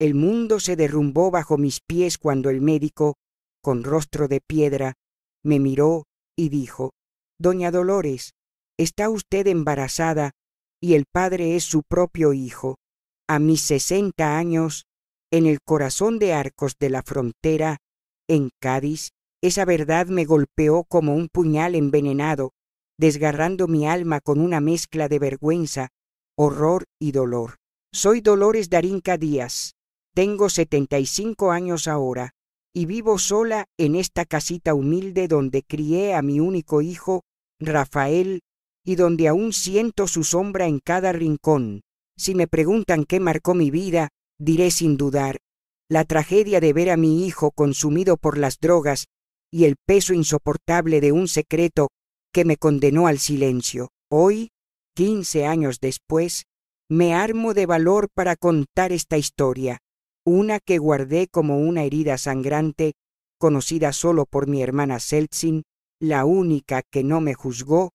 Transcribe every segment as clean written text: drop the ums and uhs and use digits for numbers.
El mundo se derrumbó bajo mis pies cuando el médico, con rostro de piedra, me miró y dijo: «Doña Dolores, está usted embarazada y el padre es su propio hijo». A mis 60 años, en el corazón de Arcos de la Frontera, en Cádiz, esa verdad me golpeó como un puñal envenenado, desgarrando mi alma con una mezcla de vergüenza, horror y dolor. Soy Dolores Darinka Díaz, tengo 75 años ahora, y vivo sola en esta casita humilde donde crié a mi único hijo, Rafael, y donde aún siento su sombra en cada rincón. Si me preguntan qué marcó mi vida, diré sin dudar: la tragedia de ver a mi hijo consumido por las drogas y el peso insoportable de un secreto que me condenó al silencio. Hoy, 15 años después, me armo de valor para contar esta historia, una que guardé como una herida sangrante, conocida solo por mi hermana Seltzin, la única que no me juzgó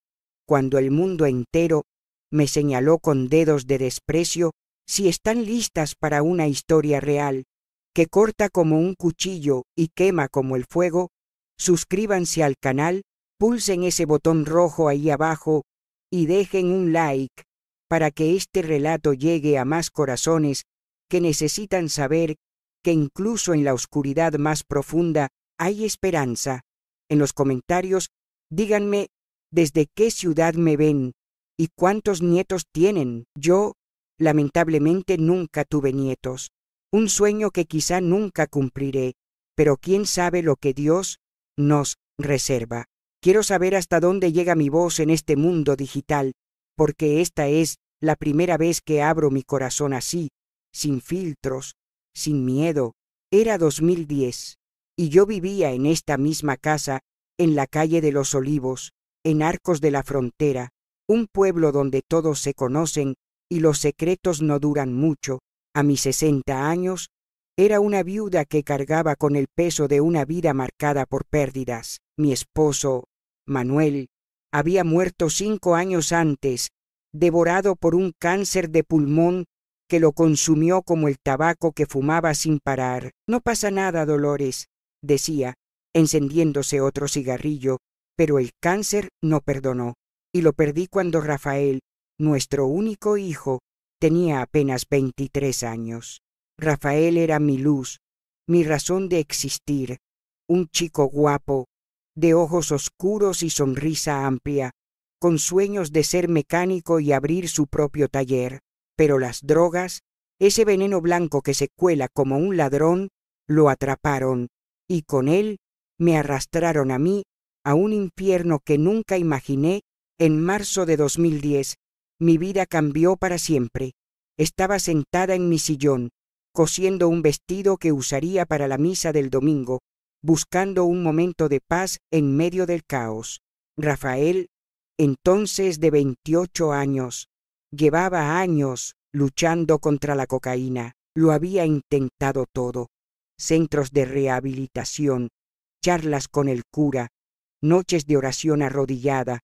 cuando el mundo entero me señaló con dedos de desprecio. Si están listas para una historia real, que corta como un cuchillo y quema como el fuego, suscríbanse al canal, pulsen ese botón rojo ahí abajo y dejen un like para que este relato llegue a más corazones que necesitan saber que incluso en la oscuridad más profunda hay esperanza. En los comentarios, díganme desde qué ciudad me ven y cuántos nietos tienen. Yo, lamentablemente, nunca tuve nietos. Un sueño que quizá nunca cumpliré, pero quién sabe lo que Dios nos reserva. Quiero saber hasta dónde llega mi voz en este mundo digital, porque esta es la primera vez que abro mi corazón así, sin filtros, sin miedo. Era 2010, y yo vivía en esta misma casa, en la calle de los Olivos, en Arcos de la Frontera, un pueblo donde todos se conocen y los secretos no duran mucho. A mis 60 años, era una viuda que cargaba con el peso de una vida marcada por pérdidas. Mi esposo, Manuel, había muerto 5 años antes, devorado por un cáncer de pulmón que lo consumió como el tabaco que fumaba sin parar. «No pasa nada, Dolores», decía, encendiéndose otro cigarrillo, pero el cáncer no perdonó, y lo perdí cuando Rafael, nuestro único hijo, tenía apenas 23 años. Rafael era mi luz, mi razón de existir, un chico guapo, de ojos oscuros y sonrisa amplia, con sueños de ser mecánico y abrir su propio taller. Pero las drogas, ese veneno blanco que se cuela como un ladrón, lo atraparon, y con él me arrastraron a mí a un infierno que nunca imaginé. En marzo de 2010, mi vida cambió para siempre. Estaba sentada en mi sillón, cosiendo un vestido que usaría para la misa del domingo, buscando un momento de paz en medio del caos. Rafael, entonces de 28 años, llevaba años luchando contra la cocaína. Lo había intentado todo: centros de rehabilitación, charlas con el cura, noches de oración arrodillada,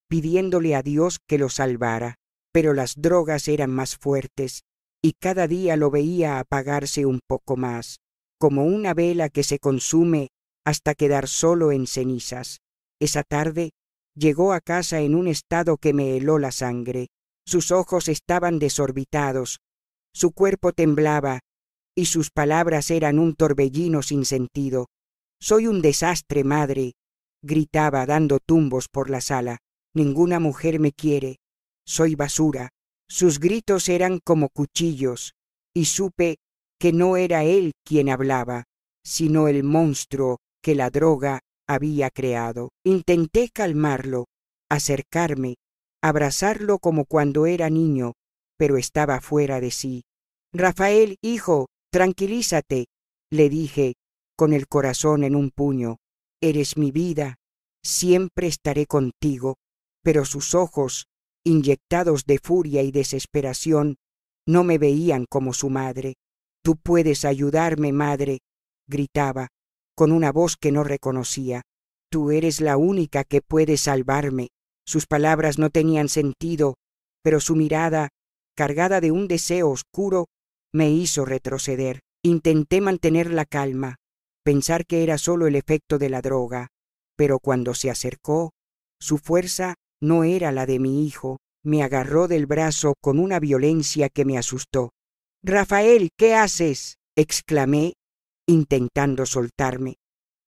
pidiéndole a Dios que lo salvara. Pero las drogas eran más fuertes, y cada día lo veía apagarse un poco más, como una vela que se consume hasta quedar solo en cenizas. Esa tarde llegó a casa en un estado que me heló la sangre. Sus ojos estaban desorbitados, su cuerpo temblaba, y sus palabras eran un torbellino sin sentido. «Soy un desastre, madre», gritaba dando tumbos por la sala. «Ninguna mujer me quiere. Soy basura». Sus gritos eran como cuchillos, y supe que no era él quien hablaba, sino el monstruo que la droga había creado. Intenté calmarlo, acercarme, abrazarlo como cuando era niño, pero estaba fuera de sí. «Rafael, hijo, tranquilízate», le dije, con el corazón en un puño. «Eres mi vida, siempre estaré contigo». Pero sus ojos, inyectados de furia y desesperación, no me veían como su madre. «Tú puedes ayudarme, madre», gritaba, con una voz que no reconocía. «Tú eres la única que puede salvarme». Sus palabras no tenían sentido, pero su mirada, cargada de un deseo oscuro, me hizo retroceder. Intenté mantener la calma, pensar que era solo el efecto de la droga, pero cuando se acercó, su fuerza no era la de mi hijo. Me agarró del brazo con una violencia que me asustó. «Rafael, ¿qué haces?», exclamé, intentando soltarme.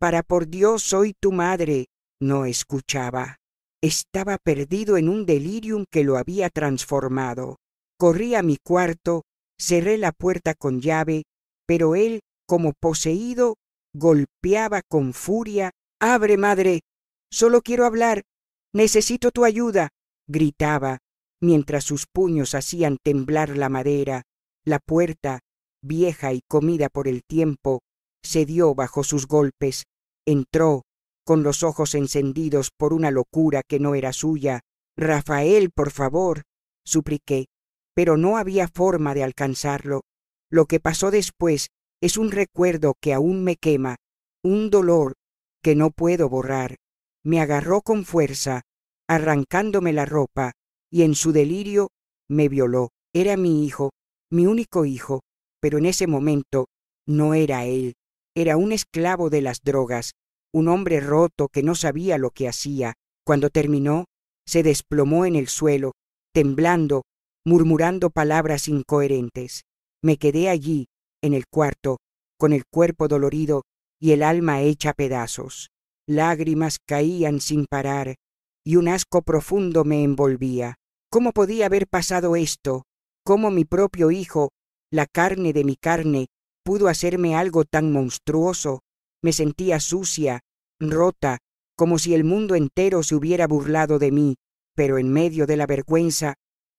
«Para por Dios, soy tu madre». No escuchaba. Estaba perdido en un delirium que lo había transformado. Corrí a mi cuarto, cerré la puerta con llave, pero él, como poseído, golpeaba con furia. «¡Abre, madre! Solo quiero hablar. Necesito tu ayuda», gritaba, mientras sus puños hacían temblar la madera. La puerta, vieja y comida por el tiempo, cedió bajo sus golpes. Entró, con los ojos encendidos por una locura que no era suya. «Rafael, por favor», supliqué, pero no había forma de alcanzarlo. Lo que pasó después es un recuerdo que aún me quema, un dolor que no puedo borrar. Me agarró con fuerza, arrancándome la ropa, y en su delirio me violó. Era mi hijo, mi único hijo, pero en ese momento no era él. Era un esclavo de las drogas, un hombre roto que no sabía lo que hacía. Cuando terminó, se desplomó en el suelo, temblando, murmurando palabras incoherentes. Me quedé allí, en el cuarto, con el cuerpo dolorido y el alma hecha pedazos. Lágrimas caían sin parar, y un asco profundo me envolvía. ¿Cómo podía haber pasado esto? ¿Cómo mi propio hijo, la carne de mi carne, pudo hacerme algo tan monstruoso? Me sentía sucia, rota, como si el mundo entero se hubiera burlado de mí, pero en medio de la vergüenza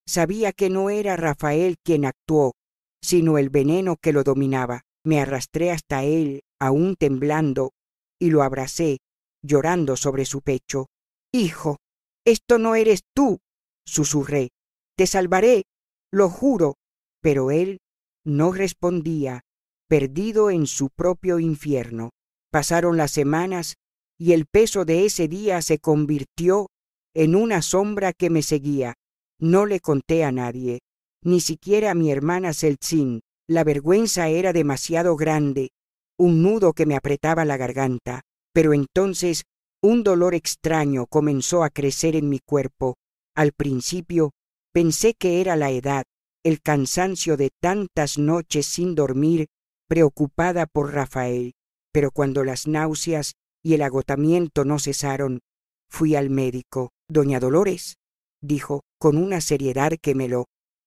sabía que no era Rafael quien actuó, sino el veneno que lo dominaba. Me arrastré hasta él, aún temblando, y lo abracé, llorando sobre su pecho. «Hijo, esto no eres tú», susurré. «Te salvaré, lo juro». Pero él no respondía, perdido en su propio infierno. Pasaron las semanas y el peso de ese día se convirtió en una sombra que me seguía. No le conté a nadie, ni siquiera a mi hermana Seltzin. La vergüenza era demasiado grande, un nudo que me apretaba la garganta. Pero entonces un dolor extraño comenzó a crecer en mi cuerpo. Al principio pensé que era la edad, el cansancio de tantas noches sin dormir, preocupada por Rafael. Pero cuando las náuseas y el agotamiento no cesaron, fui al médico. «Doña Dolores», dijo con una seriedad que me heló,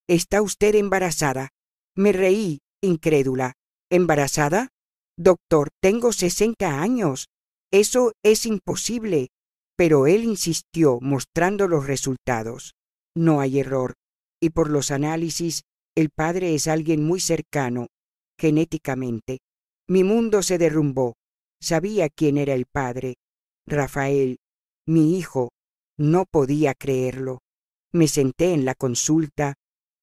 «¿está usted embarazada?». Me reí, incrédula. «¿Embarazada? Doctor, tengo 60 años. Eso es imposible». Pero él insistió, mostrando los resultados. No hay error, y por los análisis, el padre es alguien muy cercano, genéticamente. Mi mundo se derrumbó. Sabía quién era el padre. Rafael, mi hijo. No podía creerlo. Me senté en la consulta,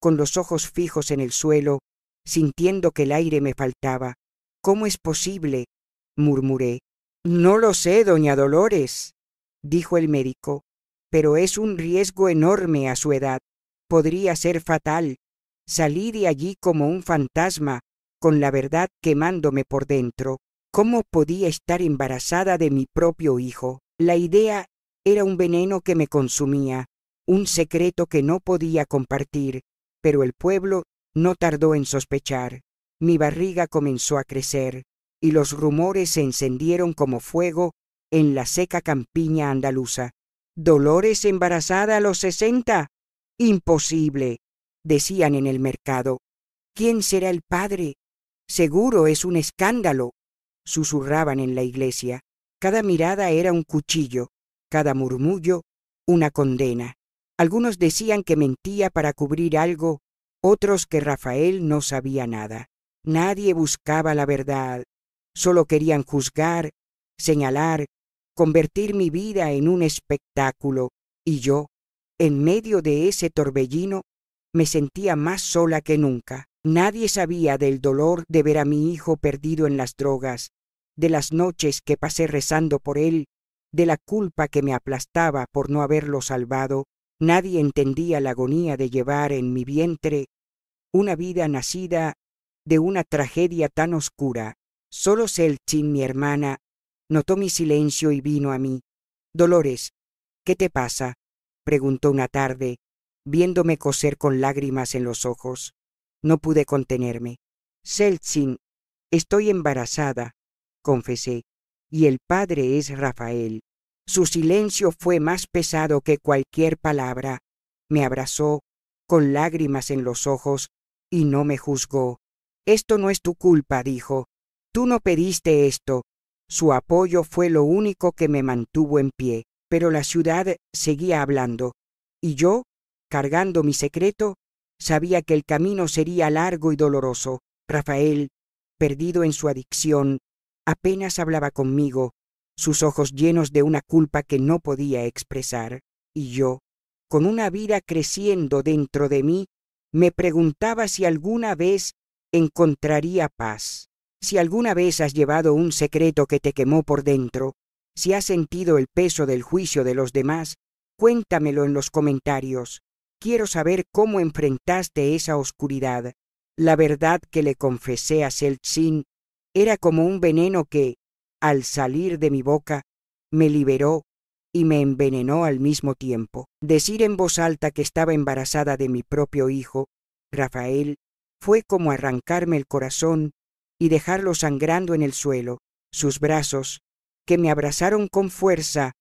con los ojos fijos en el suelo, sintiendo que el aire me faltaba. «¿Cómo es posible?», murmuré. «No lo sé, doña Dolores», dijo el médico, «pero es un riesgo enorme a su edad. Podría ser fatal. Salí de allí como un fantasma, con la verdad quemándome por dentro. ¿Cómo podía estar embarazada de mi propio hijo? La idea era un veneno que me consumía, un secreto que no podía compartir, pero el pueblo no tardó en sospechar. Mi barriga comenzó a crecer, y los rumores se encendieron como fuego en la seca campiña andaluza. «¿Dolores embarazada a los 60? Imposible», decían en el mercado. «¿Quién será el padre? Seguro es un escándalo», susurraban en la iglesia. Cada mirada era un cuchillo, cada murmullo una condena. Algunos decían que mentía para cubrir algo, otros que Rafael no sabía nada. Nadie buscaba la verdad, solo querían juzgar, señalar, convertir mi vida en un espectáculo, y yo, en medio de ese torbellino, me sentía más sola que nunca. Nadie sabía del dolor de ver a mi hijo perdido en las drogas, de las noches que pasé rezando por él, de la culpa que me aplastaba por no haberlo salvado. Nadie entendía la agonía de llevar en mi vientre una vida nacida de una tragedia tan oscura. Solo Seltzin, mi hermana, notó mi silencio y vino a mí. Dolores, ¿qué te pasa?, preguntó una tarde, viéndome coser con lágrimas en los ojos. No pude contenerme. Seltzin, estoy embarazada, confesé, y el padre es Rafael. Su silencio fue más pesado que cualquier palabra. Me abrazó, con lágrimas en los ojos, y no me juzgó. Esto no es tu culpa, dijo. Tú no pediste esto. Su apoyo fue lo único que me mantuvo en pie, pero la ciudad seguía hablando, y yo, cargando mi secreto, sabía que el camino sería largo y doloroso. Rafael, perdido en su adicción, apenas hablaba conmigo, sus ojos llenos de una culpa que no podía expresar, y yo, con una vida creciendo dentro de mí, me preguntaba si alguna vez encontraría paz. Si alguna vez has llevado un secreto que te quemó por dentro, si has sentido el peso del juicio de los demás, cuéntamelo en los comentarios. Quiero saber cómo enfrentaste esa oscuridad. La verdad que le confesé a Seltzin era como un veneno que, al salir de mi boca, me liberó y me envenenó al mismo tiempo. Decir en voz alta que estaba embarazada de mi propio hijo, Rafael, fue como arrancarme el corazón y dejarlo sangrando en el suelo. Sus brazos, que me abrazaron con fuerza,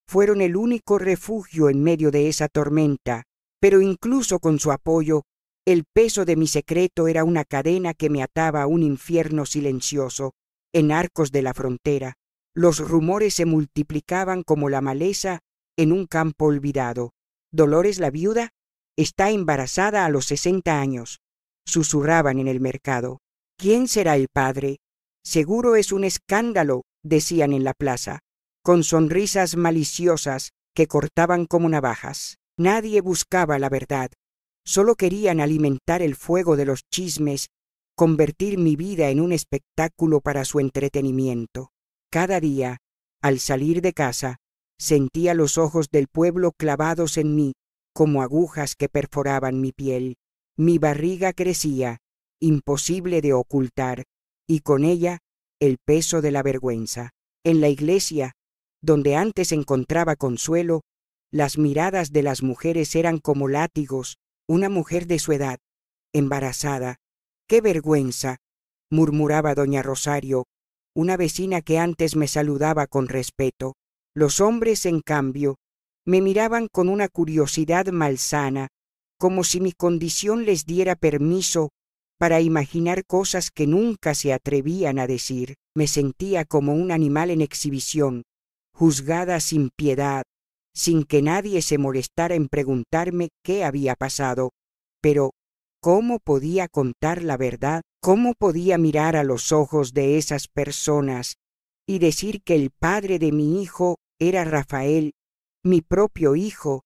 fueron el único refugio en medio de esa tormenta, pero incluso con su apoyo, el peso de mi secreto era una cadena que me ataba a un infierno silencioso, en Arcos de la Frontera. Los rumores se multiplicaban como la maleza en un campo olvidado. Dolores, la viuda, está embarazada a los 60 años, susurraban en el mercado. ¿Quién será el padre? Seguro es un escándalo, decían en la plaza, con sonrisas maliciosas que cortaban como navajas. Nadie buscaba la verdad. Solo querían alimentar el fuego de los chismes, convertir mi vida en un espectáculo para su entretenimiento. Cada día, al salir de casa, sentía los ojos del pueblo clavados en mí, como agujas que perforaban mi piel. Mi barriga crecía, imposible de ocultar, y con ella el peso de la vergüenza. En la iglesia, donde antes encontraba consuelo, las miradas de las mujeres eran como látigos. Una mujer de su edad, embarazada. ¡Qué vergüenza!, murmuraba doña Rosario, una vecina que antes me saludaba con respeto. Los hombres, en cambio, me miraban con una curiosidad malsana, como si mi condición les diera permiso para imaginar cosas que nunca se atrevían a decir. Me sentía como un animal en exhibición, juzgada sin piedad, sin que nadie se molestara en preguntarme qué había pasado. Pero, ¿cómo podía contar la verdad? ¿Cómo podía mirar a los ojos de esas personas y decir que el padre de mi hijo era Rafael, mi propio hijo,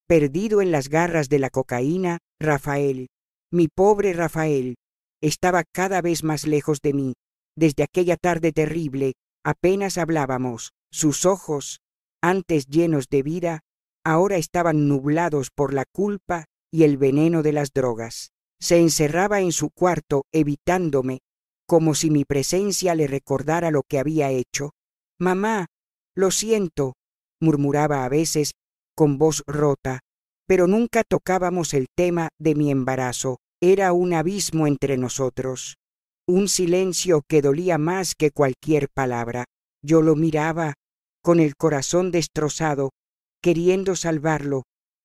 perdido en las garras de la cocaína? Rafael, mi pobre Rafael, estaba cada vez más lejos de mí. Desde aquella tarde terrible apenas hablábamos. Sus ojos, antes llenos de vida, ahora estaban nublados por la culpa y el veneno de las drogas. Se encerraba en su cuarto, evitándome, como si mi presencia le recordara lo que había hecho. «Mamá, lo siento», murmuraba a veces con voz rota, pero nunca tocábamos el tema de mi embarazo. Era un abismo entre nosotros, un silencio que dolía más que cualquier palabra. Yo lo miraba, con el corazón destrozado, queriendo salvarlo,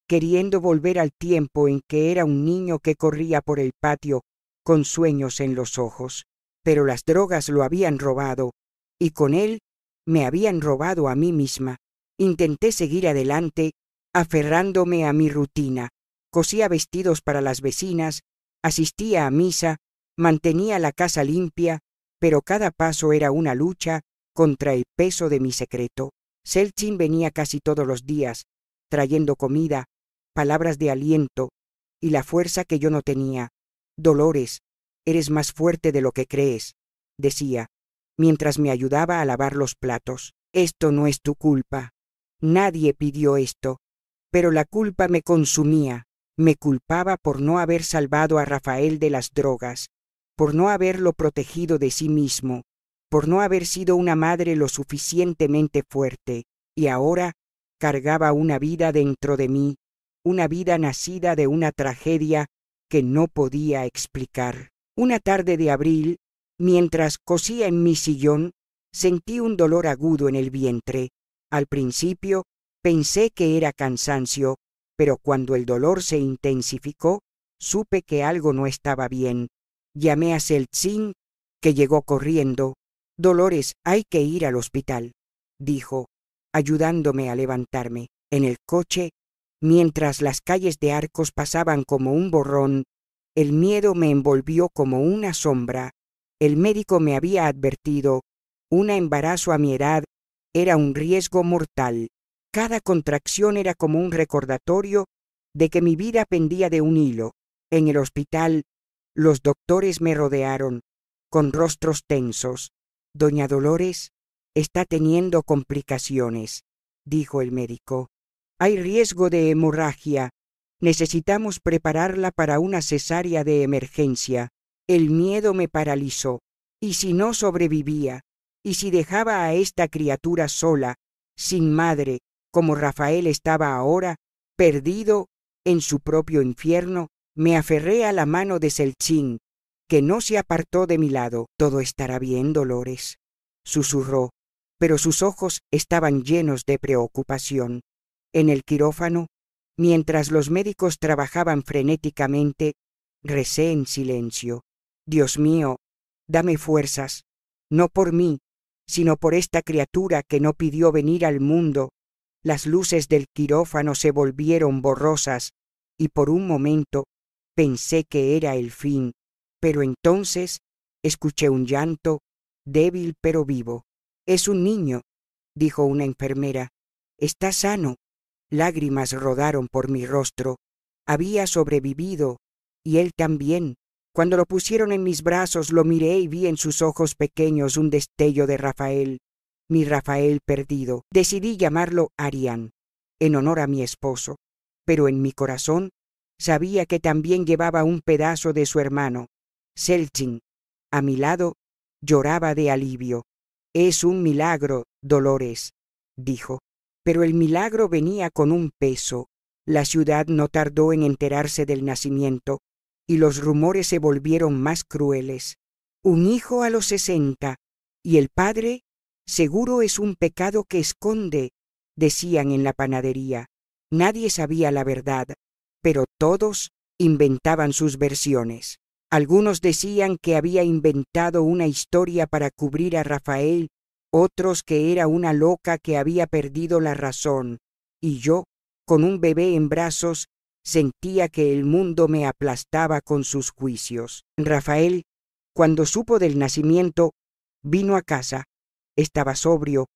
queriendo volver al tiempo en que era un niño que corría por el patio con sueños en los ojos. Pero las drogas lo habían robado, y con él me habían robado a mí misma. Intenté seguir adelante, aferrándome a mi rutina. Cosía vestidos para las vecinas, asistía a misa, mantenía la casa limpia, pero cada paso era una lucha contra el peso de mi secreto. Seltzin venía casi todos los días, trayendo comida, palabras de aliento y la fuerza que yo no tenía. «Dolores, eres más fuerte de lo que crees», decía, mientras me ayudaba a lavar los platos. «Esto no es tu culpa. Nadie pidió esto». Pero la culpa me consumía. Me culpaba por no haber salvado a Rafael de las drogas, por no haberlo protegido de sí mismo, por no haber sido una madre lo suficientemente fuerte, y ahora cargaba una vida dentro de mí, una vida nacida de una tragedia que no podía explicar. Una tarde de abril, mientras cosía en mi sillón, sentí un dolor agudo en el vientre. Al principio pensé que era cansancio, pero cuando el dolor se intensificó, supe que algo no estaba bien. Llamé a Seltzin, que llegó corriendo. «Dolores, hay que ir al hospital», dijo, ayudándome a levantarme. En el coche, mientras las calles de Arcos pasaban como un borrón, el miedo me envolvió como una sombra. El médico me había advertido: un embarazo a mi edad era un riesgo mortal. Cada contracción era como un recordatorio de que mi vida pendía de un hilo. En el hospital, los doctores me rodearon, con rostros tensos. «Doña Dolores está teniendo complicaciones», dijo el médico. «Hay riesgo de hemorragia. Necesitamos prepararla para una cesárea de emergencia». El miedo me paralizó. ¿Y si no sobrevivía? ¿Y si dejaba a esta criatura sola, sin madre, como Rafael estaba ahora, perdido en su propio infierno? Me aferré a la mano de Seltzin, que no se apartó de mi lado. «Todo estará bien, Dolores», susurró, pero sus ojos estaban llenos de preocupación. En el quirófano, mientras los médicos trabajaban frenéticamente, recé en silencio: «Dios mío, dame fuerzas, no por mí, sino por esta criatura que no pidió venir al mundo». Las luces del quirófano se volvieron borrosas y por un momento pensé que era el fin, pero entonces escuché un llanto, débil pero vivo. «Es un niño», dijo una enfermera. «Está sano». Lágrimas rodaron por mi rostro. Había sobrevivido, y él también. Cuando lo pusieron en mis brazos, lo miré y vi en sus ojos pequeños un destello de Rafael, mi Rafael perdido. Decidí llamarlo Arián, en honor a mi esposo, pero en mi corazón sabía que también llevaba un pedazo de su hermano. Seltzin, a mi lado, lloraba de alivio. «Es un milagro, Dolores», dijo, pero el milagro venía con un peso. La ciudad no tardó en enterarse del nacimiento, y los rumores se volvieron más crueles. «Un hijo a los 60, y el padre, seguro es un pecado que esconde», decían en la panadería. Nadie sabía la verdad, pero todos inventaban sus versiones. Algunos decían que había inventado una historia para cubrir a Rafael, otros que era una loca que había perdido la razón, y yo, con un bebé en brazos, sentía que el mundo me aplastaba con sus juicios. Rafael, cuando supo del nacimiento, vino a casa. Estaba sobrio,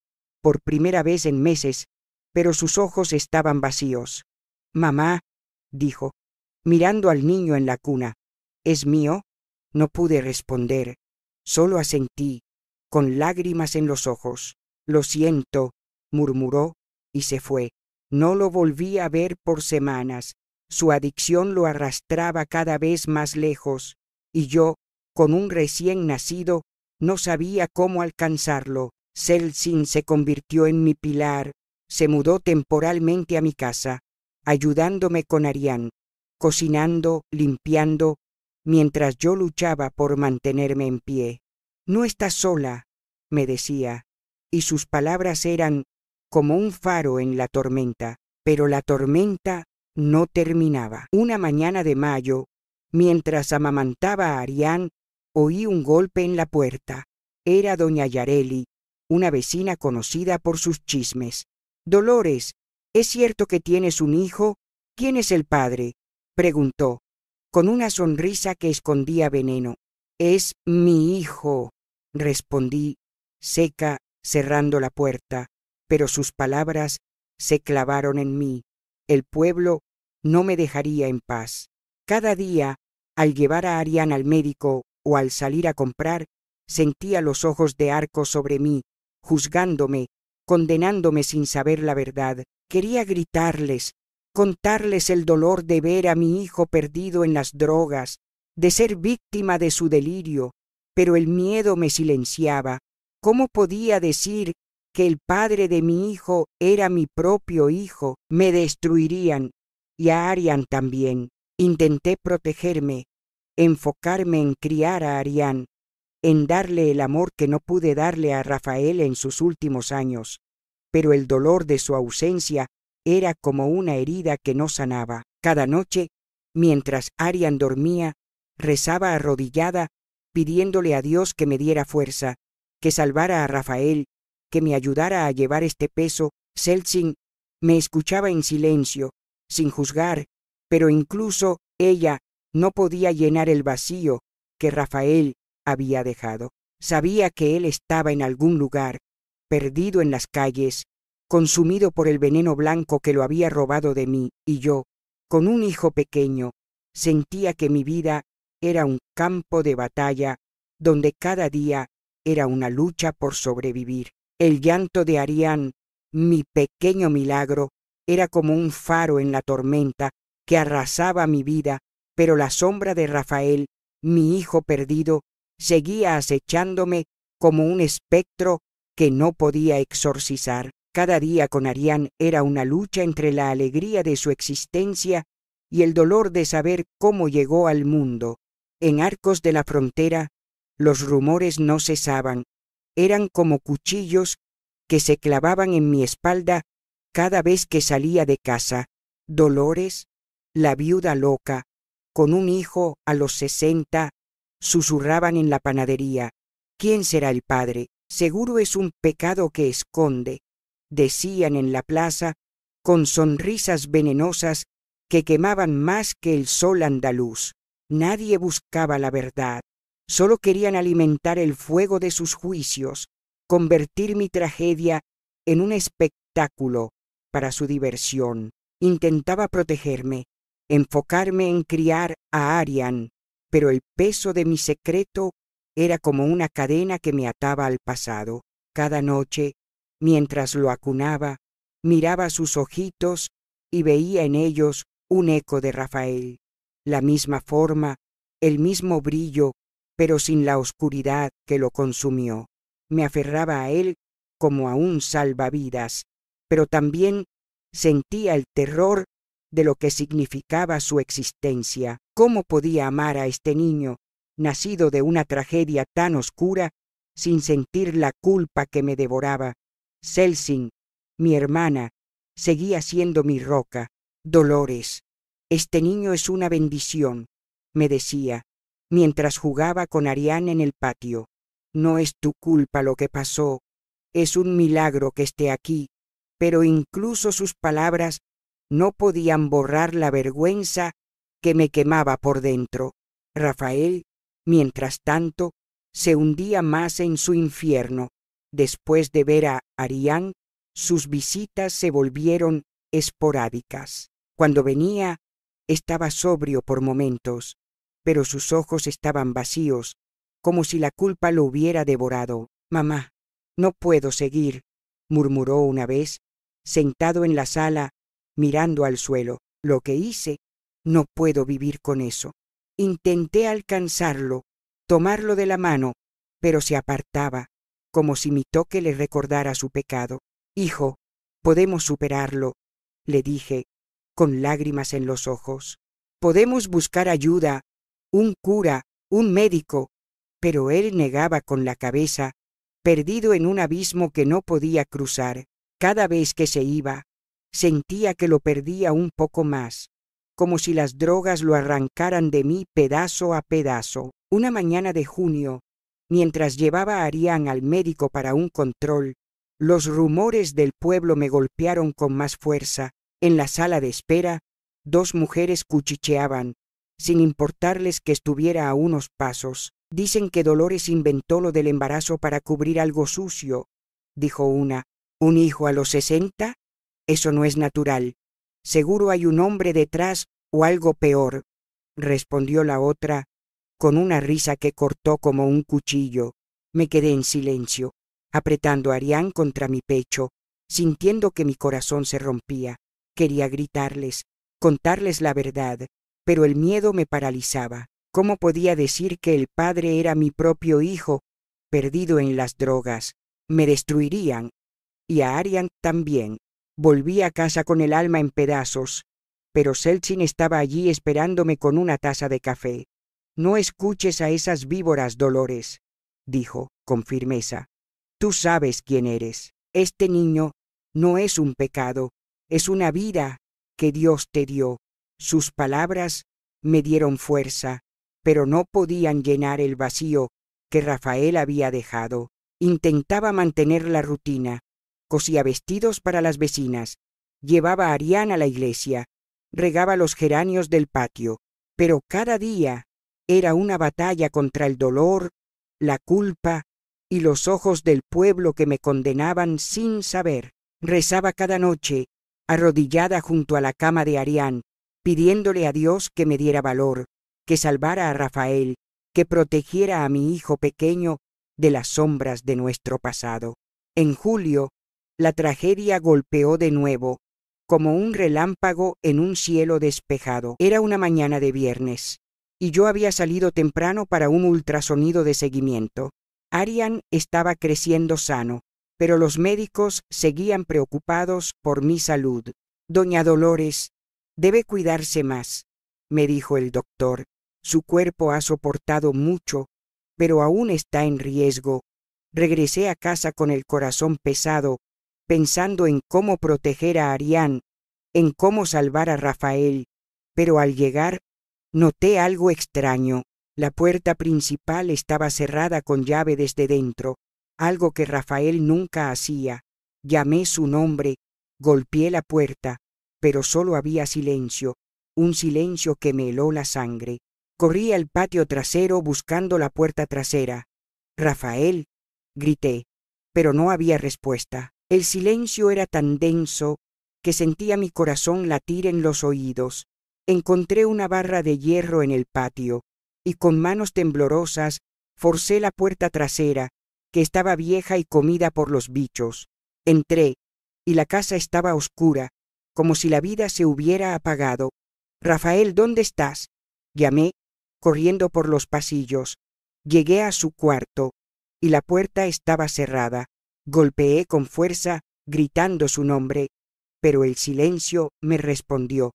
por primera vez en meses, pero sus ojos estaban vacíos. «Mamá», dijo, mirando al niño en la cuna, «¿es mío?». No pude responder, solo asentí, con lágrimas en los ojos. «Lo siento», murmuró, y se fue. No lo volví a ver por semanas. Su adicción lo arrastraba cada vez más lejos, y yo, con un recién nacido, no sabía cómo alcanzarlo. Seltzin se convirtió en mi pilar, se mudó temporalmente a mi casa, ayudándome con Arián, cocinando, limpiando, mientras yo luchaba por mantenerme en pie. «No estás sola», me decía, y sus palabras eran como un faro en la tormenta. Pero la tormenta no terminaba. Una mañana de mayo, mientras amamantaba a Arián, oí un golpe en la puerta. Era doña Yareli, una vecina conocida por sus chismes. «Dolores, ¿es cierto que tienes un hijo? ¿Quién es el padre?», preguntó, con una sonrisa que escondía veneno. «Es mi hijo», respondí, seca, cerrando la puerta, pero sus palabras se clavaron en mí. El pueblo no me dejaría en paz. Cada día, al llevar a Arián al médico o al salir a comprar, sentía los ojos de Arcos sobre mí, juzgándome, condenándome sin saber la verdad. Quería gritarles, contarles el dolor de ver a mi hijo perdido en las drogas, de ser víctima de su delirio, pero el miedo me silenciaba. ¿Cómo podía decir que el padre de mi hijo era mi propio hijo? Me destruirían, y a Arián también. Intenté protegerme, enfocarme en criar a Arián, en darle el amor que no pude darle a Rafael en sus últimos años, pero el dolor de su ausencia era como una herida que no sanaba. Cada noche, mientras Arián dormía, rezaba arrodillada, pidiéndole a Dios que me diera fuerza, que salvara a Rafael, que me ayudara a llevar este peso. Selzing me escuchaba en silencio, sin juzgar, pero incluso ella no podía llenar el vacío que Rafael había dejado. Sabía que él estaba en algún lugar, perdido en las calles, consumido por el veneno blanco que lo había robado de mí, y yo, con un hijo pequeño, sentía que mi vida era un campo de batalla donde cada día era una lucha por sobrevivir. El llanto de Arián, mi pequeño milagro, era como un faro en la tormenta que arrasaba mi vida, pero la sombra de Rafael, mi hijo perdido, seguía acechándome como un espectro que no podía exorcizar. Cada día con Arián era una lucha entre la alegría de su existencia y el dolor de saber cómo llegó al mundo. En Arcos de la Frontera, los rumores no cesaban. Eran como cuchillos que se clavaban en mi espalda cada vez que salía de casa. Dolores, la viuda loca, con un hijo a los 60, susurraban en la panadería. ¿Quién será el padre? Seguro es un pecado que esconde, decían en la plaza, con sonrisas venenosas que quemaban más que el sol andaluz. Nadie buscaba la verdad, solo querían alimentar el fuego de sus juicios, convertir mi tragedia en un espectáculo para su diversión. Intentaba protegerme, enfocarme en criar a Arián, pero el peso de mi secreto era como una cadena que me ataba al pasado. Cada noche, mientras lo acunaba, miraba sus ojitos y veía en ellos un eco de Rafael, la misma forma, el mismo brillo, pero sin la oscuridad que lo consumió. Me aferraba a él como a un salvavidas, pero también sentía el terror de lo que significaba su existencia. ¿Cómo podía amar a este niño, nacido de una tragedia tan oscura, sin sentir la culpa que me devoraba? Selzing, mi hermana, seguía siendo mi roca. Dolores, este niño es una bendición, me decía, mientras jugaba con Arián en el patio. No es tu culpa lo que pasó, es un milagro que esté aquí, pero incluso sus palabras no podían borrar la vergüenza que me quemaba por dentro. Rafael, mientras tanto, se hundía más en su infierno. Después de ver a Arián, sus visitas se volvieron esporádicas. Cuando venía, estaba sobrio por momentos, pero sus ojos estaban vacíos, como si la culpa lo hubiera devorado. «Mamá, no puedo seguir», murmuró una vez, sentado en la sala, mirando al suelo. «Lo que hice, no puedo vivir con eso». Intenté alcanzarlo, tomarlo de la mano, pero se apartaba, como si mi toque le recordara su pecado. «Hijo, podemos superarlo», le dije, con lágrimas en los ojos. «Podemos buscar ayuda, un cura, un médico». Pero él negaba con la cabeza, perdido en un abismo que no podía cruzar. Cada vez que se iba, sentía que lo perdía un poco más, como si las drogas lo arrancaran de mí pedazo a pedazo. Una mañana de junio, mientras llevaba a Arián al médico para un control, los rumores del pueblo me golpearon con más fuerza. En la sala de espera, dos mujeres cuchicheaban, sin importarles que estuviera a unos pasos. «Dicen que Dolores inventó lo del embarazo para cubrir algo sucio», dijo una. «¿Un hijo a los 60? Eso no es natural. Seguro hay un hombre detrás o algo peor», respondió la otra, con una risa que cortó como un cuchillo. Me quedé en silencio, apretando a Arián contra mi pecho, sintiendo que mi corazón se rompía. Quería gritarles, contarles la verdad, pero el miedo me paralizaba. ¿Cómo podía decir que el padre era mi propio hijo, perdido en las drogas? Me destruirían. Y a Arian también. Volví a casa con el alma en pedazos, pero Selzin estaba allí esperándome con una taza de café. «No escuches a esas víboras, Dolores», dijo con firmeza. «Tú sabes quién eres. Este niño no es un pecado, es una vida que Dios te dio». Sus palabras me dieron fuerza, pero no podían llenar el vacío que Rafael había dejado. Intentaba mantener la rutina. Cosía vestidos para las vecinas, llevaba a Arián a la iglesia, regaba los geranios del patio, pero cada día era una batalla contra el dolor, la culpa y los ojos del pueblo que me condenaban sin saber. Rezaba cada noche, arrodillada junto a la cama de Arián, pidiéndole a Dios que me diera valor, que salvara a Rafael, que protegiera a mi hijo pequeño de las sombras de nuestro pasado. En julio, la tragedia golpeó de nuevo, como un relámpago en un cielo despejado. Era una mañana de viernes, y yo había salido temprano para un ultrasonido de seguimiento. Arián estaba creciendo sano, pero los médicos seguían preocupados por mi salud. «Doña Dolores, debe cuidarse más», me dijo el doctor. «Su cuerpo ha soportado mucho, pero aún está en riesgo». Regresé a casa con el corazón pesado, pensando en cómo proteger a Arián, en cómo salvar a Rafael, pero al llegar noté algo extraño. La puerta principal estaba cerrada con llave desde dentro, algo que Rafael nunca hacía. Llamé su nombre, golpeé la puerta, pero solo había silencio, un silencio que me heló la sangre. Corrí al patio trasero buscando la puerta trasera. «Rafael», grité, pero no había respuesta. El silencio era tan denso que sentía mi corazón latir en los oídos. Encontré una barra de hierro en el patio y con manos temblorosas forcé la puerta trasera, que estaba vieja y comida por los bichos. Entré y la casa estaba oscura, como si la vida se hubiera apagado. «Rafael, ¿dónde estás?», llamé, corriendo por los pasillos. Llegué a su cuarto y la puerta estaba cerrada. Golpeé con fuerza, gritando su nombre, pero el silencio me respondió.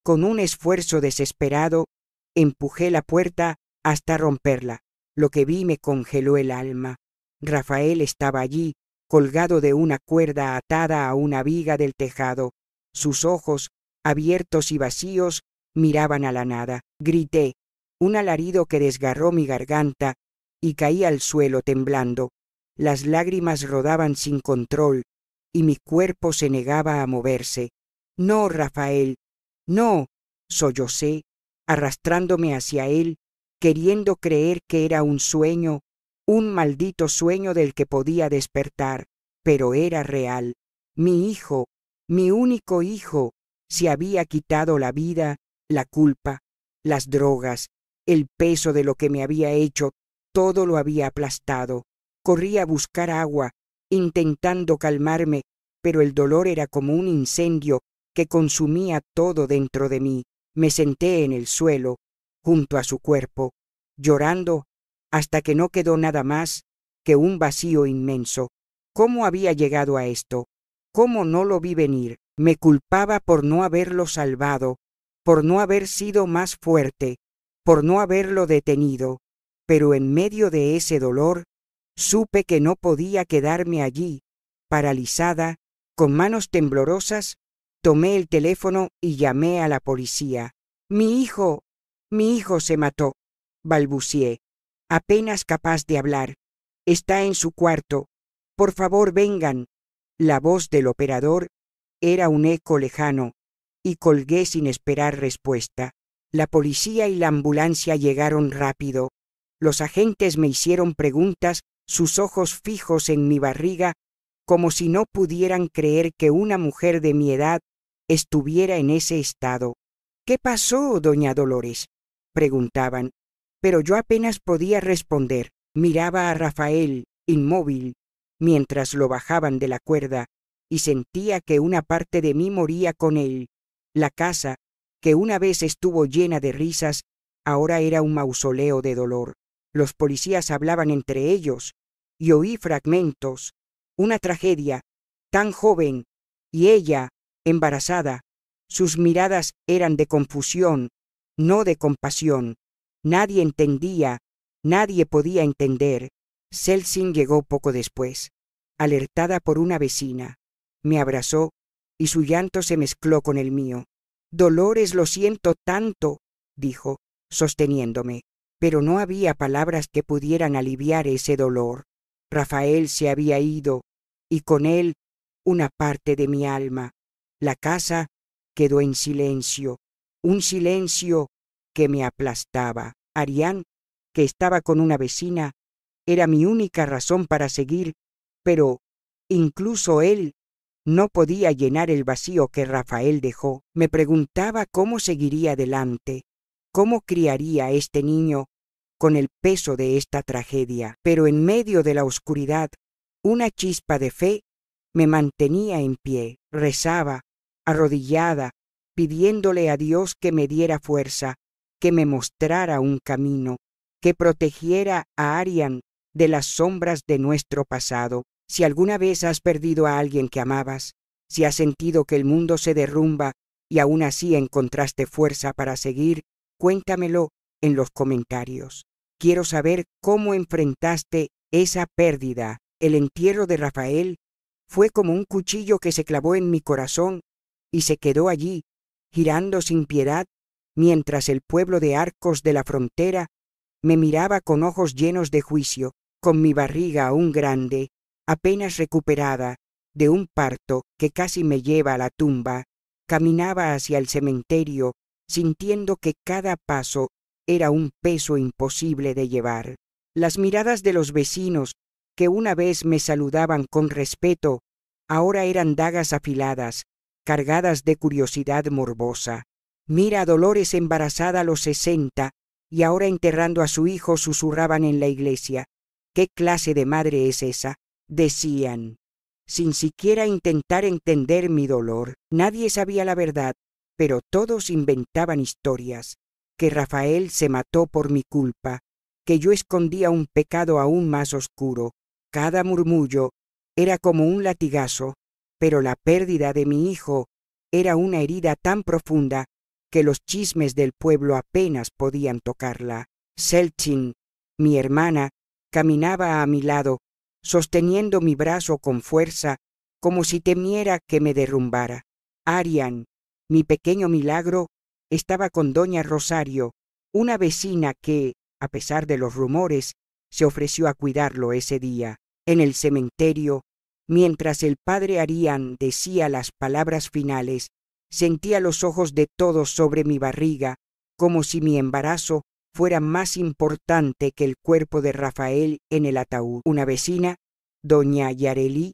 Con un esfuerzo desesperado, empujé la puerta hasta romperla. Lo que vi me congeló el alma. Rafael estaba allí, colgado de una cuerda atada a una viga del tejado. Sus ojos, abiertos y vacíos, miraban a la nada. Grité, un alarido que desgarró mi garganta, y caí al suelo temblando. Las lágrimas rodaban sin control, y mi cuerpo se negaba a moverse. «No, Rafael, no», sollocé, arrastrándome hacia él, queriendo creer que era un sueño, un maldito sueño del que podía despertar, pero era real. Mi hijo, mi único hijo, se había quitado la vida, la culpa, las drogas, el peso de lo que me había hecho, todo lo había aplastado. Corrí a buscar agua, intentando calmarme, pero el dolor era como un incendio que consumía todo dentro de mí. Me senté en el suelo, junto a su cuerpo, llorando hasta que no quedó nada más que un vacío inmenso. ¿Cómo había llegado a esto? ¿Cómo no lo vi venir? Me culpaba por no haberlo salvado, por no haber sido más fuerte, por no haberlo detenido. Pero en medio de ese dolor, supe que no podía quedarme allí, paralizada, con manos temblorosas. Tomé el teléfono y llamé a la policía. Mi hijo se mató», balbucié, apenas capaz de hablar. «Está en su cuarto. Por favor, vengan». La voz del operador era un eco lejano, y colgué sin esperar respuesta. La policía y la ambulancia llegaron rápido. Los agentes me hicieron preguntas, sus ojos fijos en mi barriga, como si no pudieran creer que una mujer de mi edad estuviera en ese estado. «¿Qué pasó, doña Dolores?», preguntaban, pero yo apenas podía responder. Miraba a Rafael, inmóvil, mientras lo bajaban de la cuerda, y sentía que una parte de mí moría con él. La casa, que una vez estuvo llena de risas, ahora era un mausoleo de dolor. Los policías hablaban entre ellos, y oí fragmentos. Una tragedia, tan joven, y ella, embarazada. Sus miradas eran de confusión, no de compasión. Nadie entendía, nadie podía entender. Selzin llegó poco después, alertada por una vecina. Me abrazó, y su llanto se mezcló con el mío. «Dolores, lo siento tanto», dijo, sosteniéndome, pero no había palabras que pudieran aliviar ese dolor. Rafael se había ido, y con él una parte de mi alma. La casa quedó en silencio, un silencio que me aplastaba. Arián, que estaba con una vecina, era mi única razón para seguir, pero incluso él no podía llenar el vacío que Rafael dejó. Me preguntaba cómo seguiría adelante, cómo criaría a este niño con el peso de esta tragedia. Pero en medio de la oscuridad, una chispa de fe me mantenía en pie. Rezaba, arrodillada, pidiéndole a Dios que me diera fuerza, que me mostrara un camino, que protegiera a Arián de las sombras de nuestro pasado. Si alguna vez has perdido a alguien que amabas, si has sentido que el mundo se derrumba y aún así encontraste fuerza para seguir, cuéntamelo en los comentarios. Quiero saber cómo enfrentaste esa pérdida. El entierro de Rafael fue como un cuchillo que se clavó en mi corazón y se quedó allí, girando sin piedad, mientras el pueblo de Arcos de la frontera me miraba con ojos llenos de juicio, con mi barriga aún grande, apenas recuperada de un parto que casi me lleva a la tumba. Caminaba hacia el cementerio, sintiendo que cada paso era un peso imposible de llevar. Las miradas de los vecinos, que una vez me saludaban con respeto, ahora eran dagas afiladas, cargadas de curiosidad morbosa. Mira a Dolores embarazada a los 60 y ahora enterrando a su hijo, susurraban en la iglesia. ¿Qué clase de madre es esa?, decían, sin siquiera intentar entender mi dolor. Nadie sabía la verdad, pero todos inventaban historias, que Rafael se mató por mi culpa, que yo escondía un pecado aún más oscuro. Cada murmullo era como un latigazo, pero la pérdida de mi hijo era una herida tan profunda que los chismes del pueblo apenas podían tocarla. Selzin, mi hermana, caminaba a mi lado, sosteniendo mi brazo con fuerza, como si temiera que me derrumbara. Arián, mi pequeño milagro, estaba con doña Rosario, una vecina que, a pesar de los rumores, se ofreció a cuidarlo ese día. En el cementerio, mientras el padre Arián decía las palabras finales, sentía los ojos de todos sobre mi barriga, como si mi embarazo fuera más importante que el cuerpo de Rafael en el ataúd. Una vecina, doña Yareli,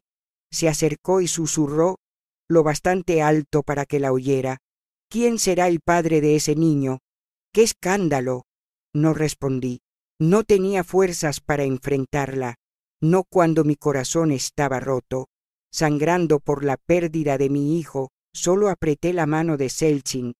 se acercó y susurró lo bastante alto para que la oyera: «¿Quién será el padre de ese niño? ¡Qué escándalo!». No respondí. No tenía fuerzas para enfrentarla, no cuando mi corazón estaba roto. Sangrando por la pérdida de mi hijo, solo apreté la mano de Selzin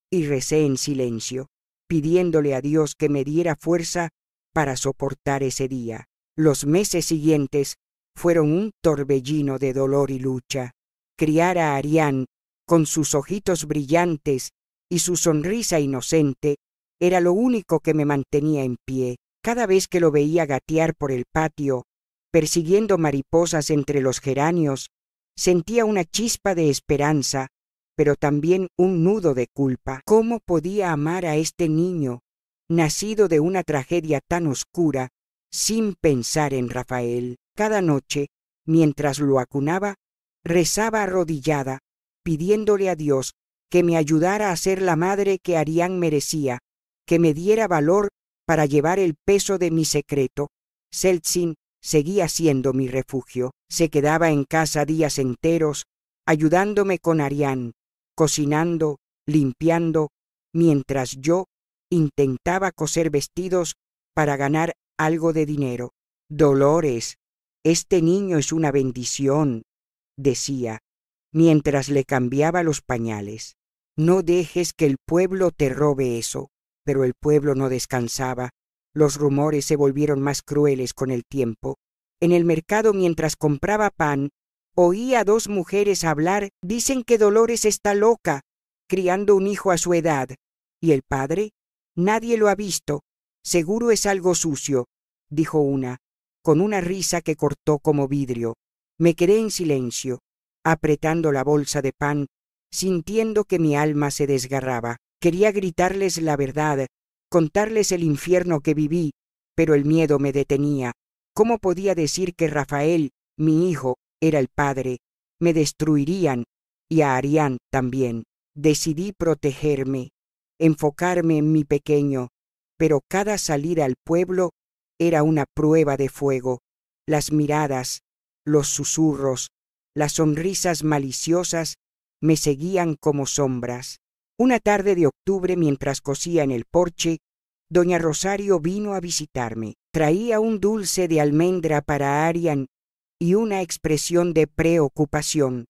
y recé en silencio, pidiéndole a Dios que me diera fuerza para soportar ese día. Los meses siguientes fueron un torbellino de dolor y lucha. Criar a Arián, con sus ojitos brillantes y su sonrisa inocente, era lo único que me mantenía en pie. Cada vez que lo veía gatear por el patio, persiguiendo mariposas entre los geranios, sentía una chispa de esperanza, pero también un nudo de culpa. ¿Cómo podía amar a este niño, nacido de una tragedia tan oscura, sin pensar en Rafael? Cada noche, mientras lo acunaba, rezaba arrodillada, pidiéndole a Dios que me ayudara a ser la madre que Arián merecía, que me diera valor para llevar el peso de mi secreto. Selzin seguía siendo mi refugio. Se quedaba en casa días enteros, ayudándome con Arián, cocinando, limpiando, mientras yo intentaba coser vestidos para ganar algo de dinero. «Dolores, este niño es una bendición», decía, mientras le cambiaba los pañales. «No dejes que el pueblo te robe eso. Pero el pueblo no descansaba. Los rumores se volvieron más crueles con el tiempo. En el mercado, mientras compraba pan, oí a dos mujeres hablar. Dicen que Dolores está loca, criando un hijo a su edad. ¿Y el padre? Nadie lo ha visto. Seguro es algo sucio, dijo una, con una risa que cortó como vidrio. Me quedé en silencio, apretando la bolsa de pan, sintiendo que mi alma se desgarraba. Quería gritarles la verdad, contarles el infierno que viví, pero el miedo me detenía. ¿Cómo podía decir que Rafael, mi hijo, era el padre? Me destruirían, y a Arián también. Decidí protegerme, enfocarme en mi pequeño, pero cada salida al pueblo era una prueba de fuego. Las miradas, los susurros, las sonrisas maliciosas me seguían como sombras. Una tarde de octubre, mientras cosía en el porche, doña Rosario vino a visitarme. Traía un dulce de almendra para Arián y una expresión de preocupación.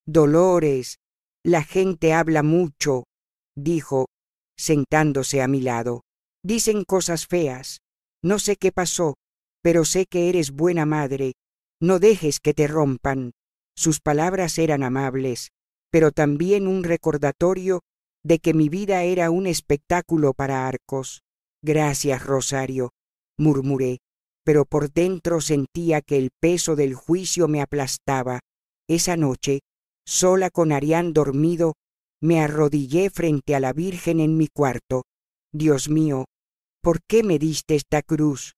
Dolores, la gente habla mucho, dijo, sentándose a mi lado. Dicen cosas feas. No sé qué pasó, pero sé que eres buena madre. No dejes que te rompan. Sus palabras eran amables, pero también un recordatorio de que mi vida era un espectáculo para Arcos. Gracias, Rosario, murmuré, pero por dentro sentía que el peso del juicio me aplastaba. Esa noche, sola con Arián dormido, me arrodillé frente a la Virgen en mi cuarto. Dios mío, ¿por qué me diste esta cruz?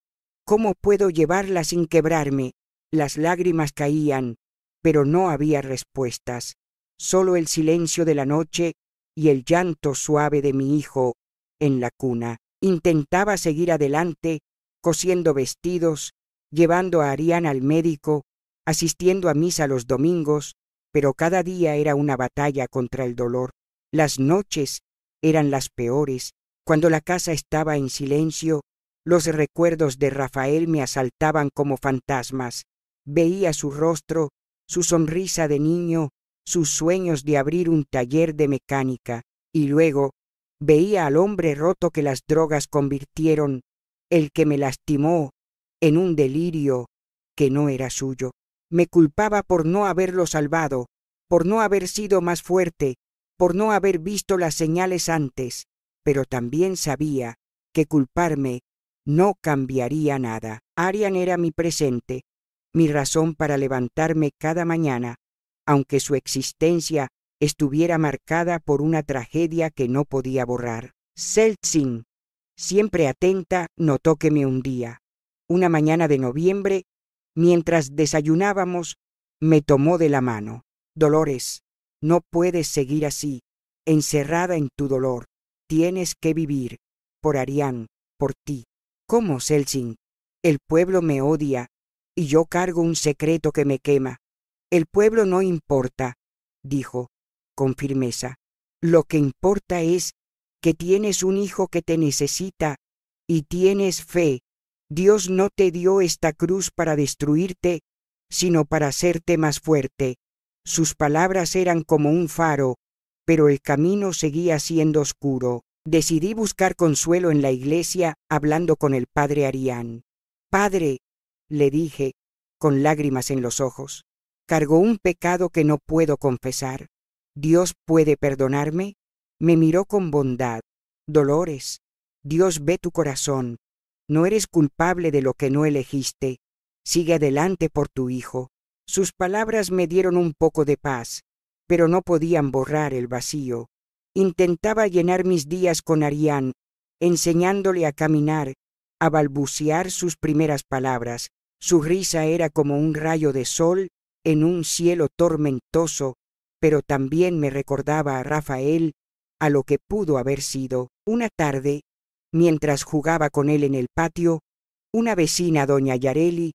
¿Cómo puedo llevarla sin quebrarme? Las lágrimas caían, pero no había respuestas, solo el silencio de la noche y el llanto suave de mi hijo en la cuna. Intentaba seguir adelante, cosiendo vestidos, llevando a Arián al médico, asistiendo a misa los domingos, pero cada día era una batalla contra el dolor. Las noches eran las peores. Cuando la casa estaba en silencio, los recuerdos de Rafael me asaltaban como fantasmas. Veía su rostro, su sonrisa de niño, sus sueños de abrir un taller de mecánica, y luego veía al hombre roto que las drogas convirtieron, el que me lastimó, en un delirio que no era suyo. Me culpaba por no haberlo salvado, por no haber sido más fuerte, por no haber visto las señales antes, pero también sabía que culparme no cambiaría nada. Arián era mi presente, mi razón para levantarme cada mañana, aunque su existencia estuviera marcada por una tragedia que no podía borrar. Seltzin, siempre atenta, notó que me hundía. Una mañana de noviembre, mientras desayunábamos, me tomó de la mano. Dolores, no puedes seguir así, encerrada en tu dolor. Tienes que vivir, por Arián, por ti. ¿Cómo, Seltzin? El pueblo me odia, y yo cargo un secreto que me quema. El pueblo no importa, dijo, con firmeza. Lo que importa es que tienes un hijo que te necesita y tienes fe. Dios no te dio esta cruz para destruirte, sino para hacerte más fuerte. Sus palabras eran como un faro, pero el camino seguía siendo oscuro. Decidí buscar consuelo en la iglesia hablando con el padre Arián. Padre, le dije, con lágrimas en los ojos, cargo un pecado que no puedo confesar. ¿Dios puede perdonarme? Me miró con bondad. Dolores, Dios ve tu corazón. No eres culpable de lo que no elegiste. Sigue adelante por tu hijo. Sus palabras me dieron un poco de paz, pero no podían borrar el vacío. Intentaba llenar mis días con Arián, enseñándole a caminar, a balbucear sus primeras palabras. Su risa era como un rayo de sol en un cielo tormentoso, pero también me recordaba a Rafael, a lo que pudo haber sido. Una tarde, mientras jugaba con él en el patio, una vecina, doña Yareli,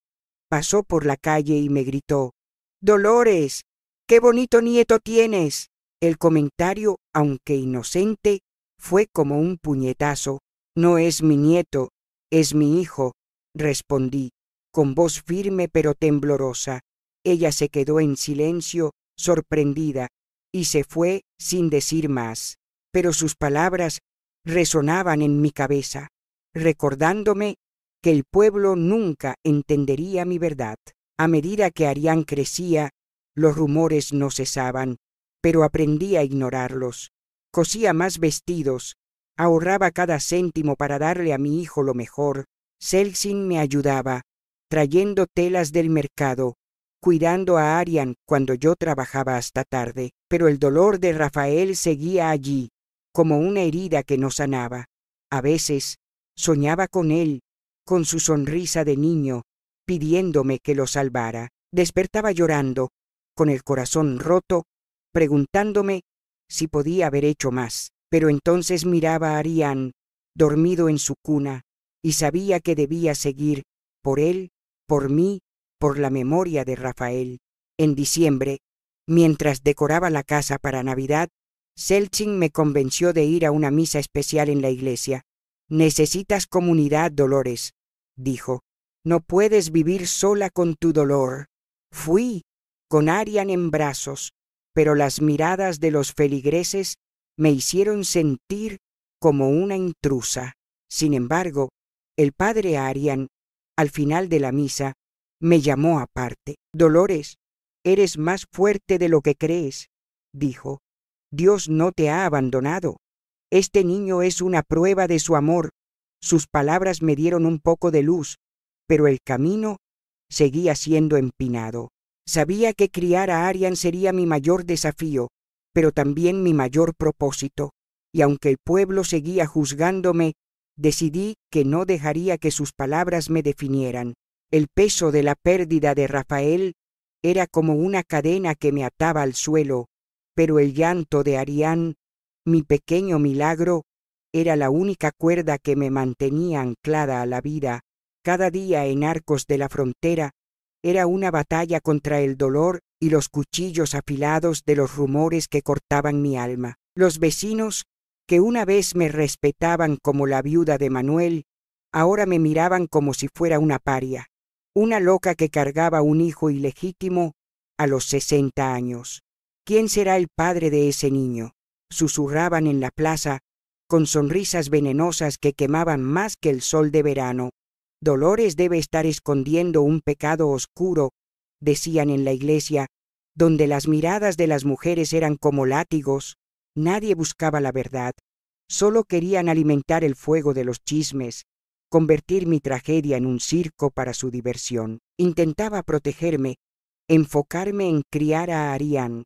pasó por la calle y me gritó: «Dolores, qué bonito nieto tienes». El comentario, aunque inocente, fue como un puñetazo. «No es mi nieto, es mi hijo», respondí, con voz firme pero temblorosa. Ella se quedó en silencio, sorprendida, y se fue sin decir más. Pero sus palabras resonaban en mi cabeza, recordándome que el pueblo nunca entendería mi verdad. A medida que Arián crecía, los rumores no cesaban, pero aprendí a ignorarlos. Cosía más vestidos, ahorraba cada céntimo para darle a mi hijo lo mejor. Celsin me ayudaba, trayendo telas del mercado, cuidando a Arián cuando yo trabajaba hasta tarde, pero el dolor de Rafael seguía allí, como una herida que no sanaba. A veces soñaba con él, con su sonrisa de niño, pidiéndome que lo salvara. Despertaba llorando, con el corazón roto, preguntándome si podía haber hecho más. Pero entonces miraba a Arián, dormido en su cuna, y sabía que debía seguir, por él, por mí, por la memoria de Rafael. En diciembre, mientras decoraba la casa para Navidad, Celsin me convenció de ir a una misa especial en la iglesia. «Necesitas comunidad, Dolores», dijo. «No puedes vivir sola con tu dolor». Fui, con Arián en brazos, pero las miradas de los feligreses me hicieron sentir como una intrusa. Sin embargo, el padre Arián, al final de la misa, me llamó aparte. «Dolores, eres más fuerte de lo que crees», dijo. «Dios no te ha abandonado. Este niño es una prueba de su amor». Sus palabras me dieron un poco de luz, pero el camino seguía siendo empinado. Sabía que criar a Arián sería mi mayor desafío, pero también mi mayor propósito, y aunque el pueblo seguía juzgándome, decidí que no dejaría que sus palabras me definieran. El peso de la pérdida de Rafael era como una cadena que me ataba al suelo, pero el llanto de Arián, mi pequeño milagro, era la única cuerda que me mantenía anclada a la vida. Cada día en Arcos de la Frontera era una batalla contra el dolor y los cuchillos afilados de los rumores que cortaban mi alma. Los vecinos, que una vez me respetaban como la viuda de Manuel, ahora me miraban como si fuera una paria, una loca que cargaba un hijo ilegítimo a los 60 años. ¿Quién será el padre de ese niño?, susurraban en la plaza, con sonrisas venenosas que quemaban más que el sol de verano. Dolores debe estar escondiendo un pecado oscuro, decían en la iglesia, donde las miradas de las mujeres eran como látigos. Nadie buscaba la verdad, solo querían alimentar el fuego de los chismes, convertir mi tragedia en un circo para su diversión. Intentaba protegerme, enfocarme en criar a Arián,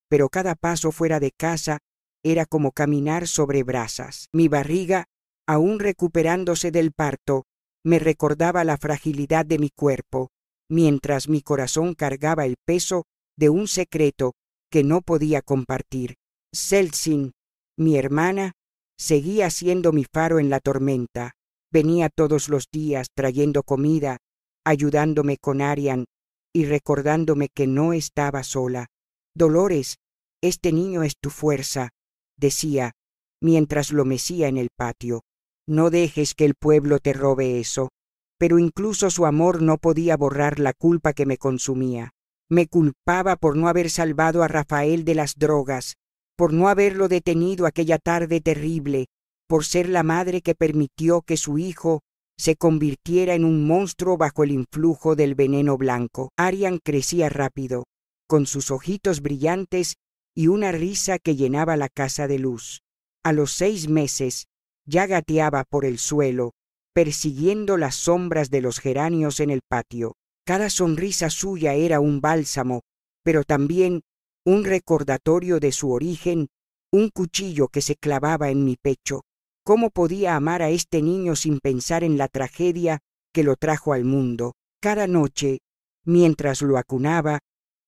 pero cada paso fuera de casa era como caminar sobre brasas. Mi barriga, aún recuperándose del parto, me recordaba la fragilidad de mi cuerpo, mientras mi corazón cargaba el peso de un secreto que no podía compartir. Celsin, mi hermana, seguía siendo mi faro en la tormenta. Venía todos los días trayendo comida, ayudándome con Arián y recordándome que no estaba sola. «Dolores, este niño es tu fuerza», decía, mientras lo mecía en el patio. «No dejes que el pueblo te robe eso». Pero incluso su amor no podía borrar la culpa que me consumía. Me culpaba por no haber salvado a Rafael de las drogas, por no haberlo detenido aquella tarde terrible, por ser la madre que permitió que su hijo se convirtiera en un monstruo bajo el influjo del veneno blanco. Arián crecía rápido, con sus ojitos brillantes y una risa que llenaba la casa de luz. A los 6 meses ya gateaba por el suelo, persiguiendo las sombras de los geranios en el patio. Cada sonrisa suya era un bálsamo, pero también un recordatorio de su origen, un cuchillo que se clavaba en mi pecho. ¿Cómo podía amar a este niño sin pensar en la tragedia que lo trajo al mundo? Cada noche, mientras lo acunaba,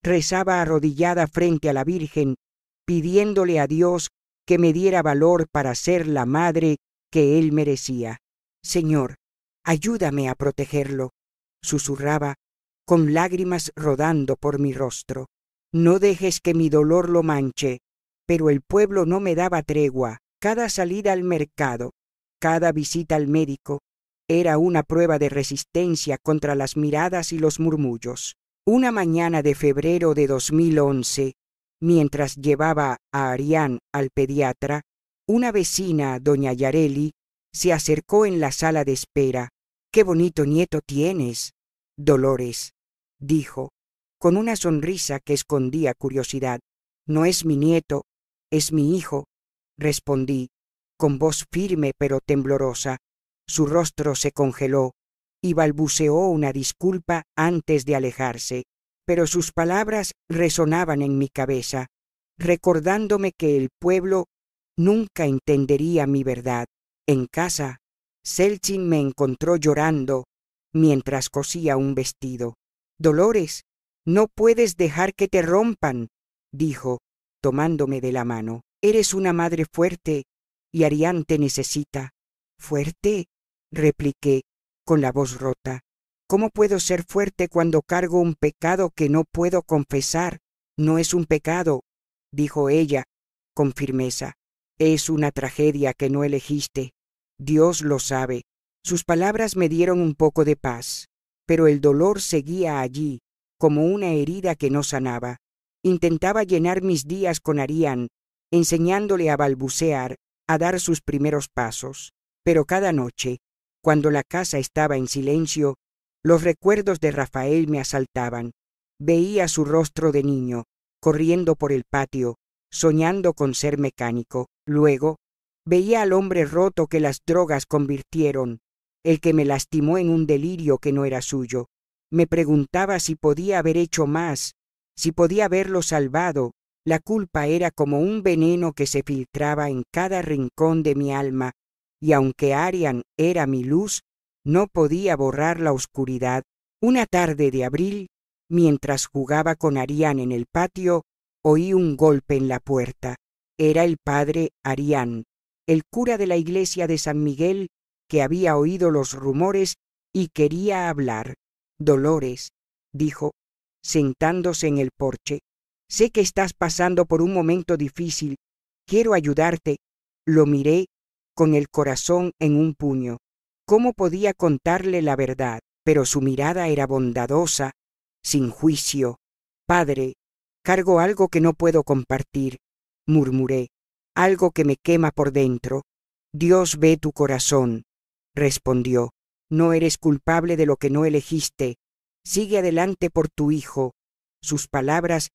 rezaba arrodillada frente a la Virgen, pidiéndole a Dios que me diera valor para ser la madre que él merecía. «Señor, ayúdame a protegerlo», susurraba, con lágrimas rodando por mi rostro. «No dejes que mi dolor lo manche». Pero el pueblo no me daba tregua. Cada salida al mercado, cada visita al médico, era una prueba de resistencia contra las miradas y los murmullos. Una mañana de febrero de 2011, mientras llevaba a Arián al pediatra, Una vecina, doña Yareli, se acercó en la sala de espera. «¡Qué bonito nieto tienes, Dolores!», dijo, con una sonrisa que escondía curiosidad. «No es mi nieto, es mi hijo», respondí, con voz firme pero temblorosa. Su rostro se congeló y balbuceó una disculpa antes de alejarse, pero sus palabras resonaban en mi cabeza, recordándome que el pueblo nunca entendería mi verdad. En casa, Seltzin me encontró llorando mientras cosía un vestido. «Dolores, no puedes dejar que te rompan», dijo, tomándome de la mano. «Eres una madre fuerte y Arián te necesita». «¿Fuerte?», repliqué, con la voz rota. «¿Cómo puedo ser fuerte cuando cargo un pecado que no puedo confesar?» «No es un pecado», dijo ella, con firmeza. «Es una tragedia que no elegiste. Dios lo sabe». Sus palabras me dieron un poco de paz, pero el dolor seguía allí, como una herida que no sanaba. Intentaba llenar mis días con Arián, enseñándole a balbucear, a dar sus primeros pasos. Pero cada noche, cuando la casa estaba en silencio, los recuerdos de Rafael me asaltaban. Veía su rostro de niño, corriendo por el patio, soñando con ser mecánico. Luego, veía al hombre roto que las drogas convirtieron, el que me lastimó en un delirio que no era suyo. Me preguntaba si podía haber hecho más, si podía haberlo salvado. La culpa era como un veneno que se filtraba en cada rincón de mi alma, y aunque Arián era mi luz, no podía borrar la oscuridad. Una tarde de abril, mientras jugaba con Arián en el patio, oí un golpe en la puerta. Era el padre Arián, el cura de la iglesia de San Miguel, que había oído los rumores y quería hablar. «Dolores», dijo, sentándose en el porche, «sé que estás pasando por un momento difícil. Quiero ayudarte». Lo miré con el corazón en un puño. ¿Cómo podía contarle la verdad? Pero su mirada era bondadosa, sin juicio. «Padre, cargo algo que no puedo compartir», murmuré, «algo que me quema por dentro». «Dios ve tu corazón», respondió. «No eres culpable de lo que no elegiste. Sigue adelante por tu hijo». Sus palabras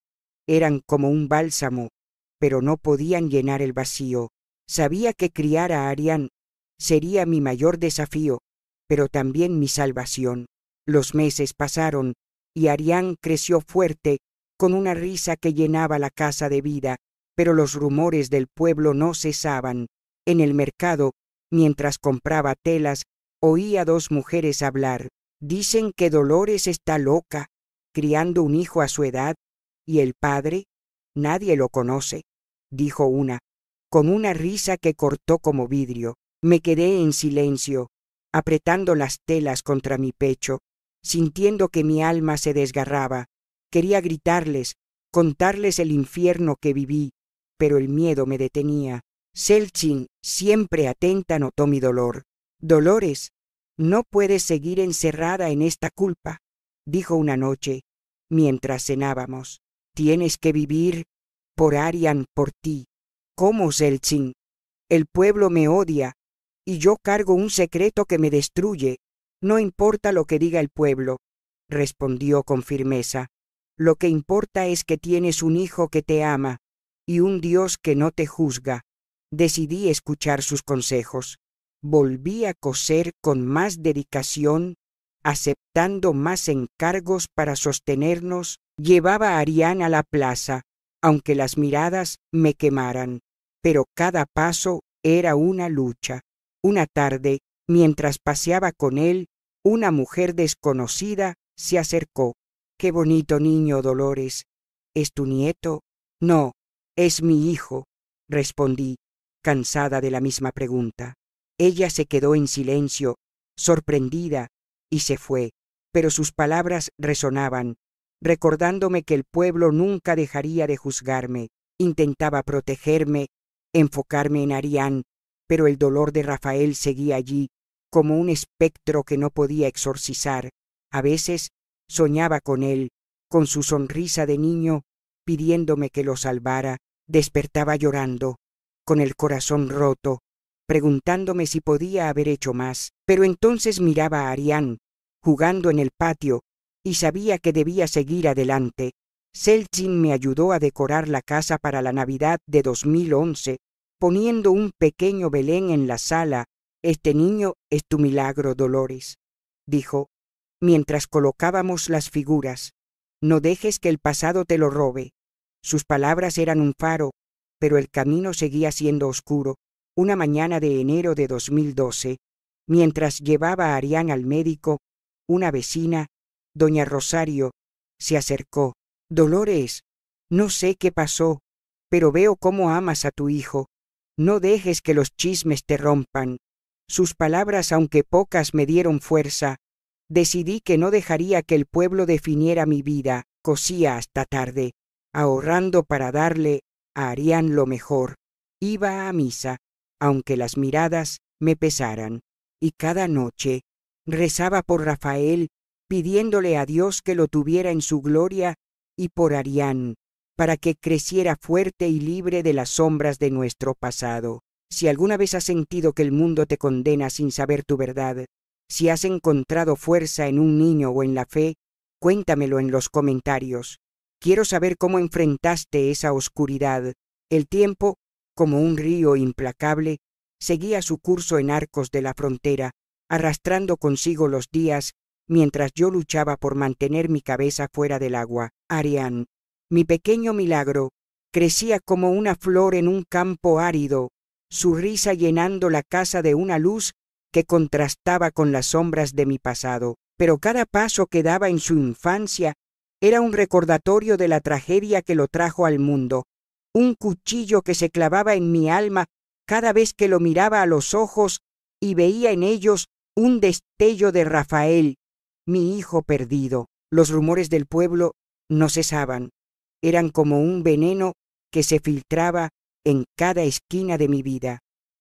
eran como un bálsamo, pero no podían llenar el vacío. Sabía que criar a Arián sería mi mayor desafío, pero también mi salvación. Los meses pasaron y Arián creció fuerte, con una risa que llenaba la casa de vida, pero los rumores del pueblo no cesaban. En el mercado, mientras compraba telas, oí a dos mujeres hablar. «Dicen que Dolores está loca, criando un hijo a su edad, y el padre, nadie lo conoce», dijo una, con una risa que cortó como vidrio. Me quedé en silencio, apretando las telas contra mi pecho, sintiendo que mi alma se desgarraba. Quería gritarles, contarles el infierno que viví, pero el miedo me detenía. Seltzin, siempre atenta, notó mi dolor. «Dolores, no puedes seguir encerrada en esta culpa», dijo una noche, mientras cenábamos. «Tienes que vivir por Arián, por ti». «¿Cómo, Seltzin? El pueblo me odia, y yo cargo un secreto que me destruye». «No importa lo que diga el pueblo», respondió con firmeza. «Lo que importa es que tienes un hijo que te ama y un Dios que no te juzga». Decidí escuchar sus consejos. Volví a coser con más dedicación, aceptando más encargos para sostenernos. Llevaba a Arián a la plaza, aunque las miradas me quemaran, pero cada paso era una lucha. Una tarde, mientras paseaba con él, una mujer desconocida se acercó. «Qué bonito niño, Dolores. ¿Es tu nieto?» «No, es mi hijo», respondí, cansada de la misma pregunta. Ella se quedó en silencio, sorprendida, y se fue, pero sus palabras resonaban, recordándome que el pueblo nunca dejaría de juzgarme. Intentaba protegerme, enfocarme en Arián, pero el dolor de Rafael seguía allí, como un espectro que no podía exorcizar. A veces soñaba con él, con su sonrisa de niño, pidiéndome que lo salvara. Despertaba llorando, con el corazón roto, preguntándome si podía haber hecho más. Pero entonces miraba a Arián, jugando en el patio, y sabía que debía seguir adelante. Seltzin me ayudó a decorar la casa para la Navidad de 2011, poniendo un pequeño Belén en la sala. «Este niño es tu milagro, Dolores», dijo, mientras colocábamos las figuras. «No dejes que el pasado te lo robe». Sus palabras eran un faro, pero el camino seguía siendo oscuro. Una mañana de enero de 2012, mientras llevaba a Arián al médico, una vecina, doña Rosario, se acercó. «Dolores, no sé qué pasó, pero veo cómo amas a tu hijo. No dejes que los chismes te rompan». Sus palabras, aunque pocas, me dieron fuerza. Decidí que no dejaría que el pueblo definiera mi vida. Cosía hasta tarde, ahorrando para darle a Arián lo mejor. Iba a misa, aunque las miradas me pesaran, y cada noche rezaba por Rafael, pidiéndole a Dios que lo tuviera en su gloria, y por Arián, para que creciera fuerte y libre de las sombras de nuestro pasado. Si alguna vez has sentido que el mundo te condena sin saber tu verdad, si has encontrado fuerza en un niño o en la fe, cuéntamelo en los comentarios. Quiero saber cómo enfrentaste esa oscuridad. El tiempo, como un río implacable, seguía su curso en Arcos de la Frontera, arrastrando consigo los días, mientras yo luchaba por mantener mi cabeza fuera del agua. Arián, mi pequeño milagro, crecía como una flor en un campo árido, su risa llenando la casa de una luz que contrastaba con las sombras de mi pasado. Pero cada paso que daba en su infancia era un recordatorio de la tragedia que lo trajo al mundo, un cuchillo que se clavaba en mi alma cada vez que lo miraba a los ojos y veía en ellos un destello de Rafael, mi hijo perdido. Los rumores del pueblo no cesaban, eran como un veneno que se filtraba en cada esquina de mi vida.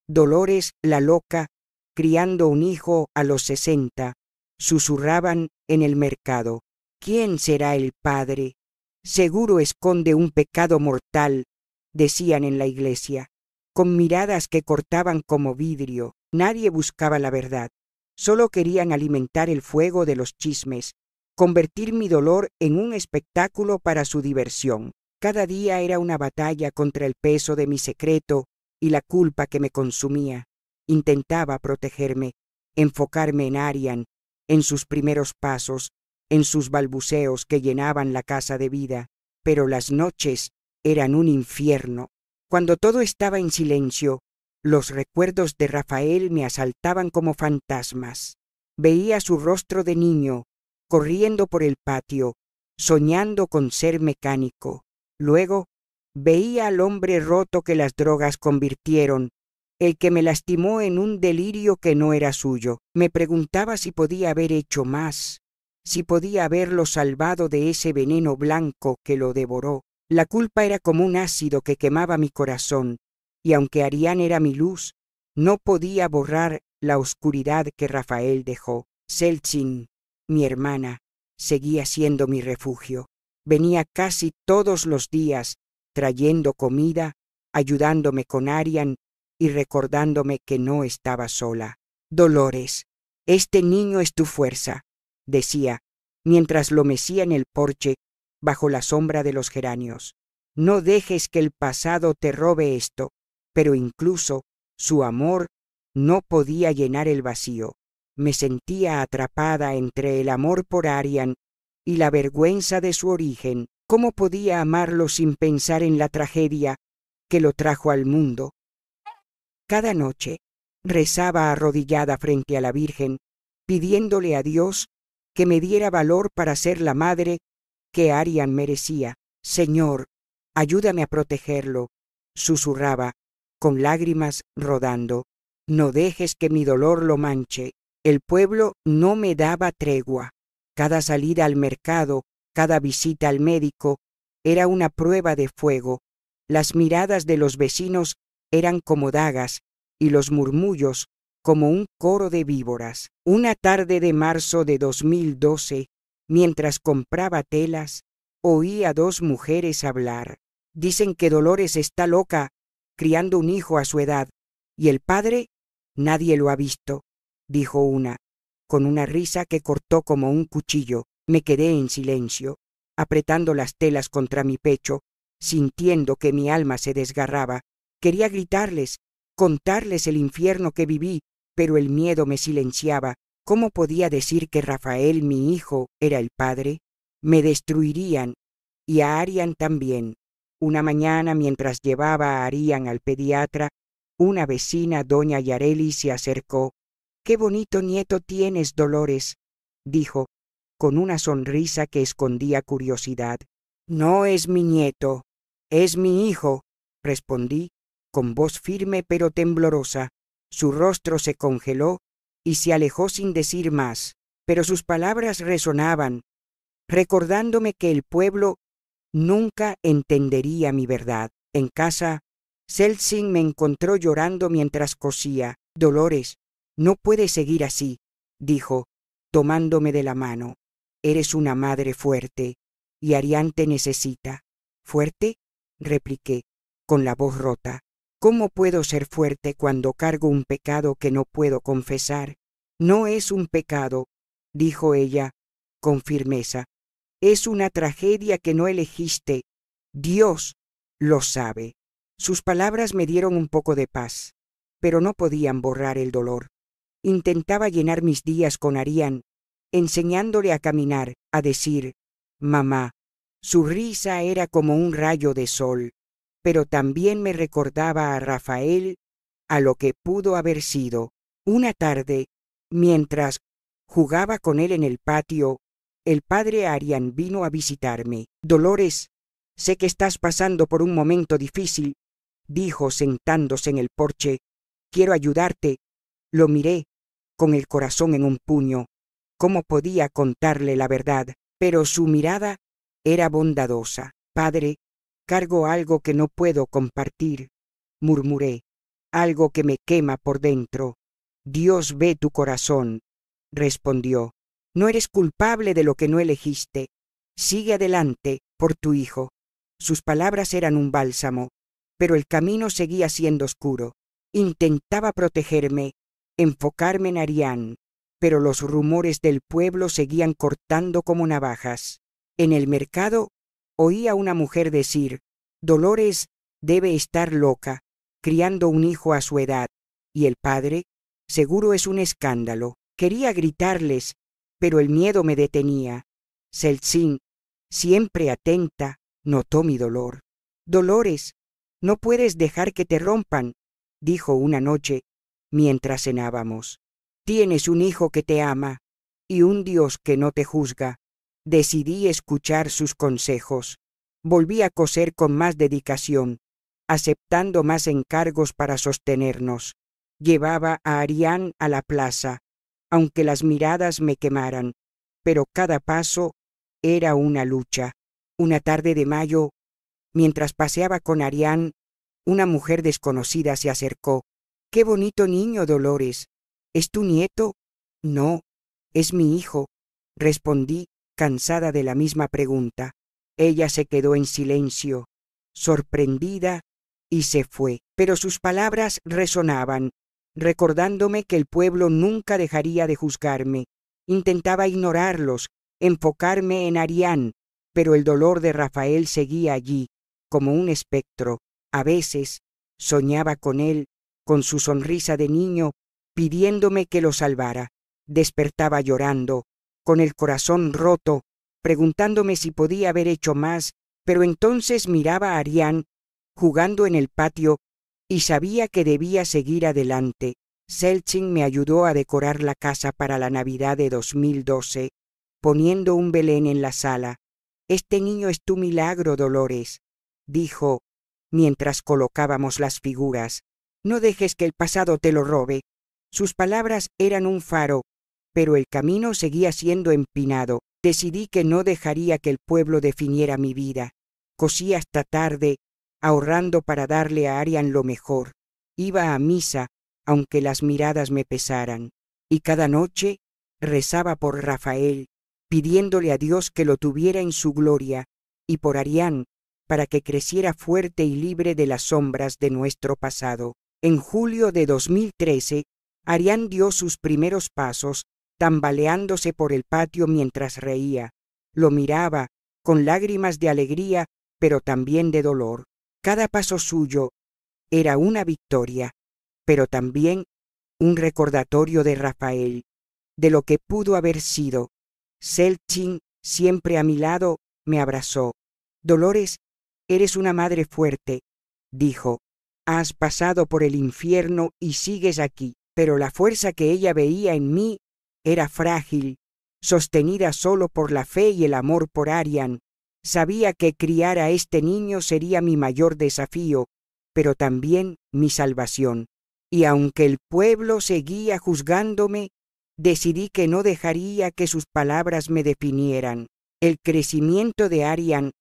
Dolores, la loca, criando un hijo a los 60, susurraban en el mercado. ¿Quién será el padre? Seguro esconde un pecado mortal, decían en la iglesia, con miradas que cortaban como vidrio. Nadie buscaba la verdad, solo querían alimentar el fuego de los chismes, convertir mi dolor en un espectáculo para su diversión. Cada día era una batalla contra el peso de mi secreto y la culpa que me consumía. Intentaba protegerme, enfocarme en Arián, en sus primeros pasos, en sus balbuceos que llenaban la casa de vida, pero las noches eran un infierno. Cuando todo estaba en silencio, los recuerdos de Rafael me asaltaban como fantasmas. Veía su rostro de niño, corriendo por el patio, soñando con ser mecánico. Luego, veía al hombre roto que las drogas convirtieron, el que me lastimó en un delirio que no era suyo. Me preguntaba si podía haber hecho más, si podía haberlo salvado de ese veneno blanco que lo devoró. La culpa era como un ácido que quemaba mi corazón, y aunque Arián era mi luz, no podía borrar la oscuridad que Rafael dejó. Seltzin, mi hermana, seguía siendo mi refugio. Venía casi todos los días, trayendo comida, ayudándome con Arián y recordándome que no estaba sola. «Dolores, este niño es tu fuerza», decía, mientras lo mecía en el porche, bajo la sombra de los geranios. «No dejes que el pasado te robe esto». Pero incluso su amor no podía llenar el vacío. Me sentía atrapada entre el amor por Arián y la vergüenza de su origen. ¿Cómo podía amarlo sin pensar en la tragedia que lo trajo al mundo? Cada noche rezaba arrodillada frente a la Virgen, pidiéndole a Dios que me diera valor para ser la madre que Arián merecía. «Señor, ayúdame a protegerlo», susurraba, con lágrimas rodando. «No dejes que mi dolor lo manche». El pueblo no me daba tregua. Cada salida al mercado, cada visita al médico, era una prueba de fuego. Las miradas de los vecinos eran como dagas y los murmullos como un coro de víboras. Una tarde de marzo de 2012, mientras compraba telas, oí a dos mujeres hablar. «Dicen que Dolores está loca, criando un hijo a su edad, y el padre, nadie lo ha visto, dijo una. Con una risa que cortó como un cuchillo, me quedé en silencio, apretando las telas contra mi pecho, sintiendo que mi alma se desgarraba. Quería gritarles, contarles el infierno que viví, pero el miedo me silenciaba. ¿Cómo podía decir que Rafael, mi hijo, era el padre? Me destruirían, y a Arián también. Una mañana, mientras llevaba a Arián al pediatra, una vecina, doña Yareli, se acercó. «¡Qué bonito nieto tienes, Dolores!», dijo, con una sonrisa que escondía curiosidad. «No es mi nieto, es mi hijo», respondí, con voz firme pero temblorosa. Su rostro se congeló y se alejó sin decir más, pero sus palabras resonaban, recordándome que el pueblo nunca entendería mi verdad. En casa, Seltzing me encontró llorando mientras cosía. «Dolores, no puedes seguir así», dijo, tomándome de la mano. «Eres una madre fuerte, y Arián te necesita». «¿Fuerte?», repliqué, con la voz rota. «¿Cómo puedo ser fuerte cuando cargo un pecado que no puedo confesar?» «No es un pecado», dijo ella, con firmeza. «Es una tragedia que no elegiste. Dios lo sabe». Sus palabras me dieron un poco de paz, pero no podían borrar el dolor. Intentaba llenar mis días con Arián, enseñándole a caminar, a decir «mamá». Su risa era como un rayo de sol, pero también me recordaba a Rafael, a lo que pudo haber sido. Una tarde, mientras jugaba con él en el patio, el padre Arián vino a visitarme. «Dolores, sé que estás pasando por un momento difícil», dijo sentándose en el porche. «Quiero ayudarte». Lo miré, con el corazón en un puño. ¿Cómo podía contarle la verdad? Pero su mirada era bondadosa. «Padre, cargo algo que no puedo compartir», murmuré, «algo que me quema por dentro». «Dios ve tu corazón», respondió. «No eres culpable de lo que no elegiste. Sigue adelante por tu hijo». Sus palabras eran un bálsamo, pero el camino seguía siendo oscuro. Intentaba protegerme, enfocarme en Arián, pero los rumores del pueblo seguían cortando como navajas. En el mercado oí a una mujer decir: «Dolores debe estar loca, criando un hijo a su edad, y el padre, seguro es un escándalo». Quería gritarles, pero el miedo me detenía. Seltzing, siempre atenta, notó mi dolor. «Dolores, no puedes dejar que te rompan», dijo una noche mientras cenábamos. «Tienes un hijo que te ama y un Dios que no te juzga». Decidí escuchar sus consejos. Volví a coser con más dedicación, aceptando más encargos para sostenernos. Llevaba a Arián a la plaza, aunque las miradas me quemaran, pero cada paso era una lucha. Una tarde de mayo, mientras paseaba con Arián, una mujer desconocida se acercó. «Qué bonito niño, Dolores. ¿Es tu nieto?» «No, es mi hijo», respondí, cansada de la misma pregunta. Ella se quedó en silencio, sorprendida, y se fue, pero sus palabras resonaban, recordándome que el pueblo nunca dejaría de juzgarme. Intentaba ignorarlos, enfocarme en Arián, pero el dolor de Rafael seguía allí, como un espectro. A veces soñaba con él, con su sonrisa de niño, pidiéndome que lo salvara. Despertaba llorando, con el corazón roto, preguntándome si podía haber hecho más, pero entonces miraba a Arián jugando en el patio y sabía que debía seguir adelante. Seltzing me ayudó a decorar la casa para la Navidad de 2012, poniendo un Belén en la sala. «Este niño es tu milagro, Dolores», dijo mientras colocábamos las figuras. «No dejes que el pasado te lo robe». Sus palabras eran un faro, pero el camino seguía siendo empinado. Decidí que no dejaría que el pueblo definiera mi vida. Cosí hasta tarde, ahorrando para darle a Arián lo mejor. Iba a misa, aunque las miradas me pesaran, y cada noche rezaba por Rafael, pidiéndole a Dios que lo tuviera en su gloria, y por Arián, para que creciera fuerte y libre de las sombras de nuestro pasado. En julio de 2013, Arián dio sus primeros pasos, tambaleándose por el patio mientras reía. Lo miraba, con lágrimas de alegría, pero también de dolor. Cada paso suyo era una victoria, pero también un recordatorio de Rafael, de lo que pudo haber sido. Selchin, siempre a mi lado, me abrazó. Dolores, eres una madre fuerte, dijo. Has pasado por el infierno y sigues aquí, pero la fuerza que ella veía en mí era frágil, sostenida solo por la fe y el amor por Arián. Sabía que criar a este niño sería mi mayor desafío, pero también mi salvación. Y aunque el pueblo seguía juzgándome, decidí que no dejaría que sus palabras me definieran. El crecimiento de Arián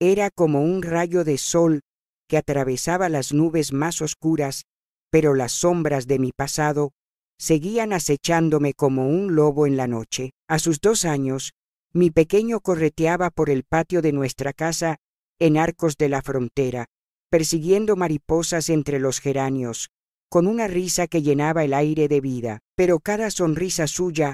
era como un rayo de sol que atravesaba las nubes más oscuras, pero las sombras de mi pasado seguían acechándome como un lobo en la noche. A sus 2 años, mi pequeño correteaba por el patio de nuestra casa en Arcos de la Frontera, persiguiendo mariposas entre los geranios, con una risa que llenaba el aire de vida. Pero cada sonrisa suya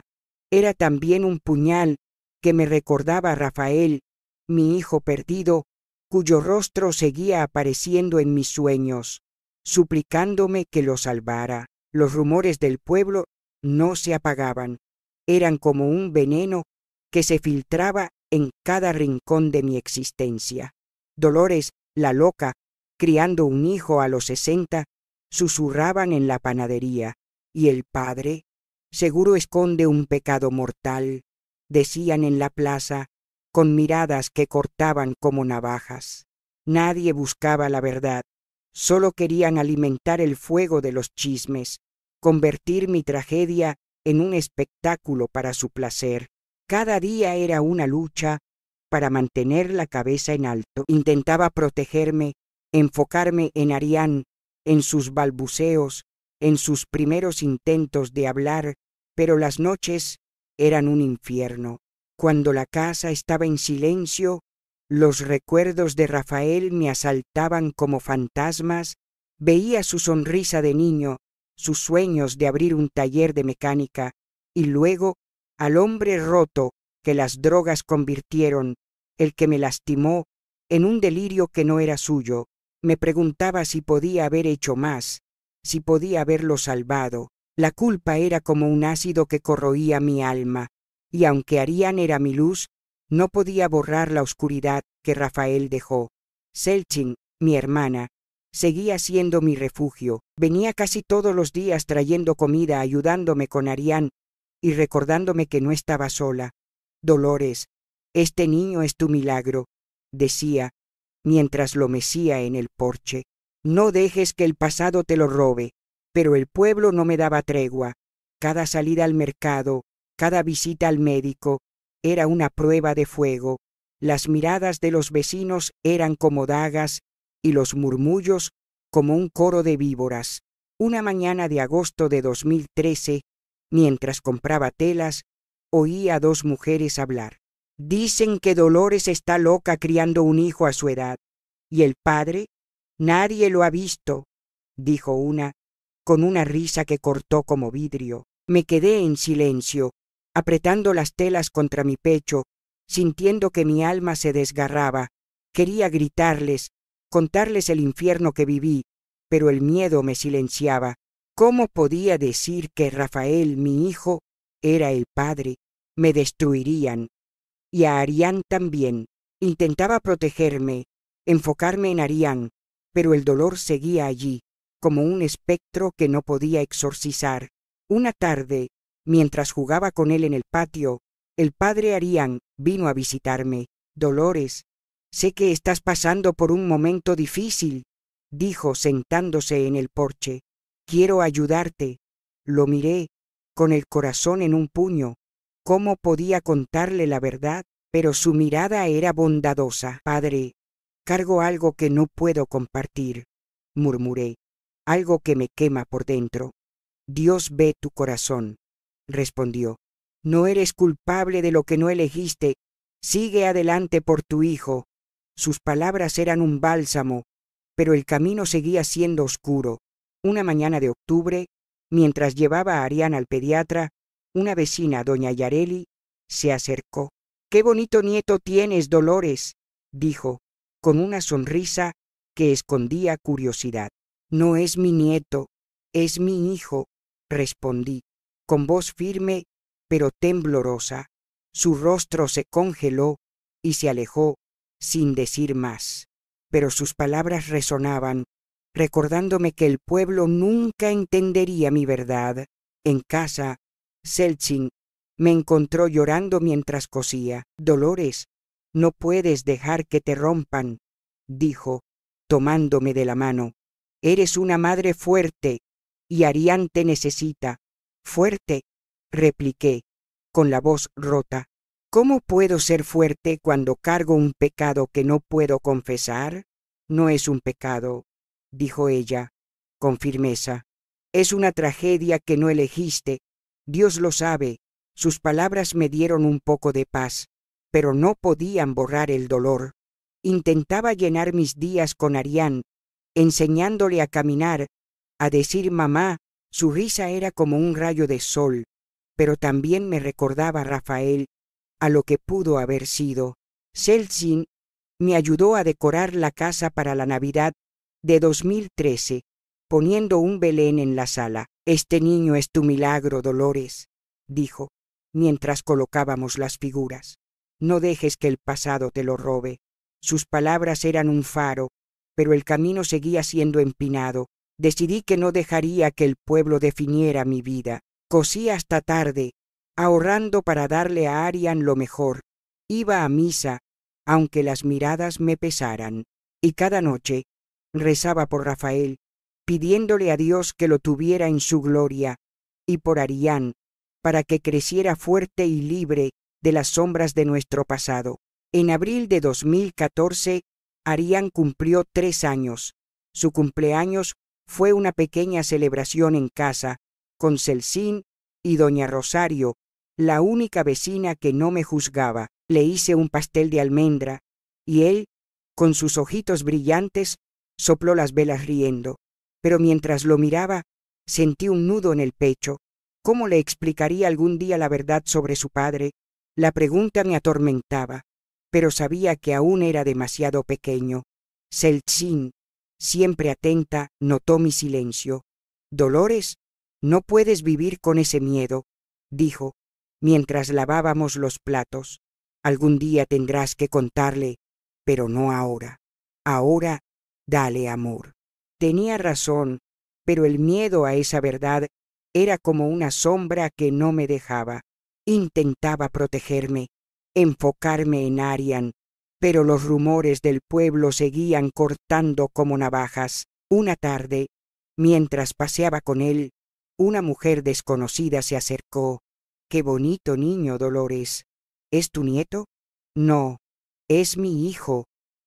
era también un puñal que me recordaba a Rafael, mi hijo perdido, cuyo rostro seguía apareciendo en mis sueños, suplicándome que lo salvara. Los rumores del pueblo no se apagaban, eran como un veneno que se filtraba en cada rincón de mi existencia. Dolores, la loca, criando un hijo a los 60, susurraban en la panadería. ¿Y el padre? Seguro esconde un pecado mortal, decían en la plaza, con miradas que cortaban como navajas. Nadie buscaba la verdad, solo querían alimentar el fuego de los chismes, convertir mi tragedia en un espectáculo para su placer. Cada día era una lucha para mantener la cabeza en alto. Intentaba protegerme, enfocarme en Arián, en sus balbuceos, en sus primeros intentos de hablar, pero las noches eran un infierno. Cuando la casa estaba en silencio, los recuerdos de Rafael me asaltaban como fantasmas. Veía su sonrisa de niño, sus sueños de abrir un taller de mecánica, y luego al hombre roto que las drogas convirtieron, el que me lastimó, en un delirio que no era suyo. Me preguntaba si podía haber hecho más, si podía haberlo salvado. La culpa era como un ácido que corroía mi alma, y aunque Arián era mi luz, no podía borrar la oscuridad que Rafael dejó. Selchin, mi hermana, seguía siendo mi refugio. Venía casi todos los días trayendo comida, ayudándome con Arián y recordándome que no estaba sola. Dolores, este niño es tu milagro, decía, mientras lo mecía en el porche. No dejes que el pasado te lo robe. Pero el pueblo no me daba tregua. Cada salida al mercado, cada visita al médico, era una prueba de fuego. Las miradas de los vecinos eran como dagas y los murmullos como un coro de víboras. Una mañana de agosto de 2013, mientras compraba telas, oí a 2 mujeres hablar. Dicen que Dolores está loca criando un hijo a su edad. ¿Y el padre? Nadie lo ha visto, dijo una, con una risa que cortó como vidrio. Me quedé en silencio, apretando las telas contra mi pecho, sintiendo que mi alma se desgarraba. Quería gritarles, contarles el infierno que viví, pero el miedo me silenciaba. ¿Cómo podía decir que Rafael, mi hijo, era el padre? Me destruirían. Y a Arián también. Intentaba protegerme, enfocarme en Arián, pero el dolor seguía allí, como un espectro que no podía exorcizar. Una tarde, mientras jugaba con él en el patio, el padre Arián vino a visitarme. Dolores, sé que estás pasando por un momento difícil, dijo sentándose en el porche. Quiero ayudarte. Lo miré, con el corazón en un puño. ¿Cómo podía contarle la verdad? Pero su mirada era bondadosa. Padre, cargo algo que no puedo compartir, murmuré, algo que me quema por dentro. Dios ve tu corazón, respondió. No eres culpable de lo que no elegiste. Sigue adelante por tu hijo. Sus palabras eran un bálsamo, pero el camino seguía siendo oscuro. Una mañana de octubre, mientras llevaba a Arián al pediatra, una vecina, doña Yareli, se acercó. «¡Qué bonito nieto tienes, Dolores!», dijo, con una sonrisa que escondía curiosidad. «No es mi nieto, es mi hijo», respondí, con voz firme pero temblorosa. Su rostro se congeló y se alejó sin decir más, pero sus palabras resonaban, recordándome que el pueblo nunca entendería mi verdad. En casa, Seltzin me encontró llorando mientras cosía. «Dolores, no puedes dejar que te rompan», dijo, tomándome de la mano. «Eres una madre fuerte y Arián te necesita». «¿Fuerte?», repliqué, con la voz rota. «¿Cómo puedo ser fuerte cuando cargo un pecado que no puedo confesar?» «No es un pecado», dijo ella, con firmeza. «Es una tragedia que no elegiste. Dios lo sabe». Sus palabras me dieron un poco de paz, pero no podían borrar el dolor. Intentaba llenar mis días con Arián, enseñándole a caminar, a decir mamá. Su risa era como un rayo de sol, pero también me recordaba a Rafael, a lo que pudo haber sido. Seltzin me ayudó a decorar la casa para la Navidad de 2013, poniendo un Belén en la sala. «Este niño es tu milagro, Dolores», dijo, mientras colocábamos las figuras. «No dejes que el pasado te lo robe». Sus palabras eran un faro, pero el camino seguía siendo empinado. Decidí que no dejaría que el pueblo definiera mi vida. Cosí hasta tarde, ahorrando para darle a Arián lo mejor. Iba a misa, aunque las miradas me pesaran, y cada noche rezaba por Rafael, pidiéndole a Dios que lo tuviera en su gloria, y por Arián, para que creciera fuerte y libre de las sombras de nuestro pasado. En abril de 2014, Arián cumplió 3 años. Su cumpleaños fue una pequeña celebración en casa, con Seltzin y doña Rosario, la única vecina que no me juzgaba. Le hice un pastel de almendra, y él, con sus ojitos brillantes, sopló las velas riendo. Pero mientras lo miraba, sentí un nudo en el pecho. ¿Cómo le explicaría algún día la verdad sobre su padre? La pregunta me atormentaba, pero sabía que aún era demasiado pequeño. Seltzin, siempre atenta, notó mi silencio. «Dolores, no puedes vivir con ese miedo», dijo, mientras lavábamos los platos. «Algún día tendrás que contarle, pero no ahora. Ahora, dale amor». Tenía razón, pero el miedo a esa verdad era como una sombra que no me dejaba. Intentaba protegerme, enfocarme en Arián, pero los rumores del pueblo seguían cortando como navajas. Una tarde, mientras paseaba con él, una mujer desconocida se acercó. «Qué bonito niño, Dolores. ¿Es tu nieto?» «No, es mi hijo»,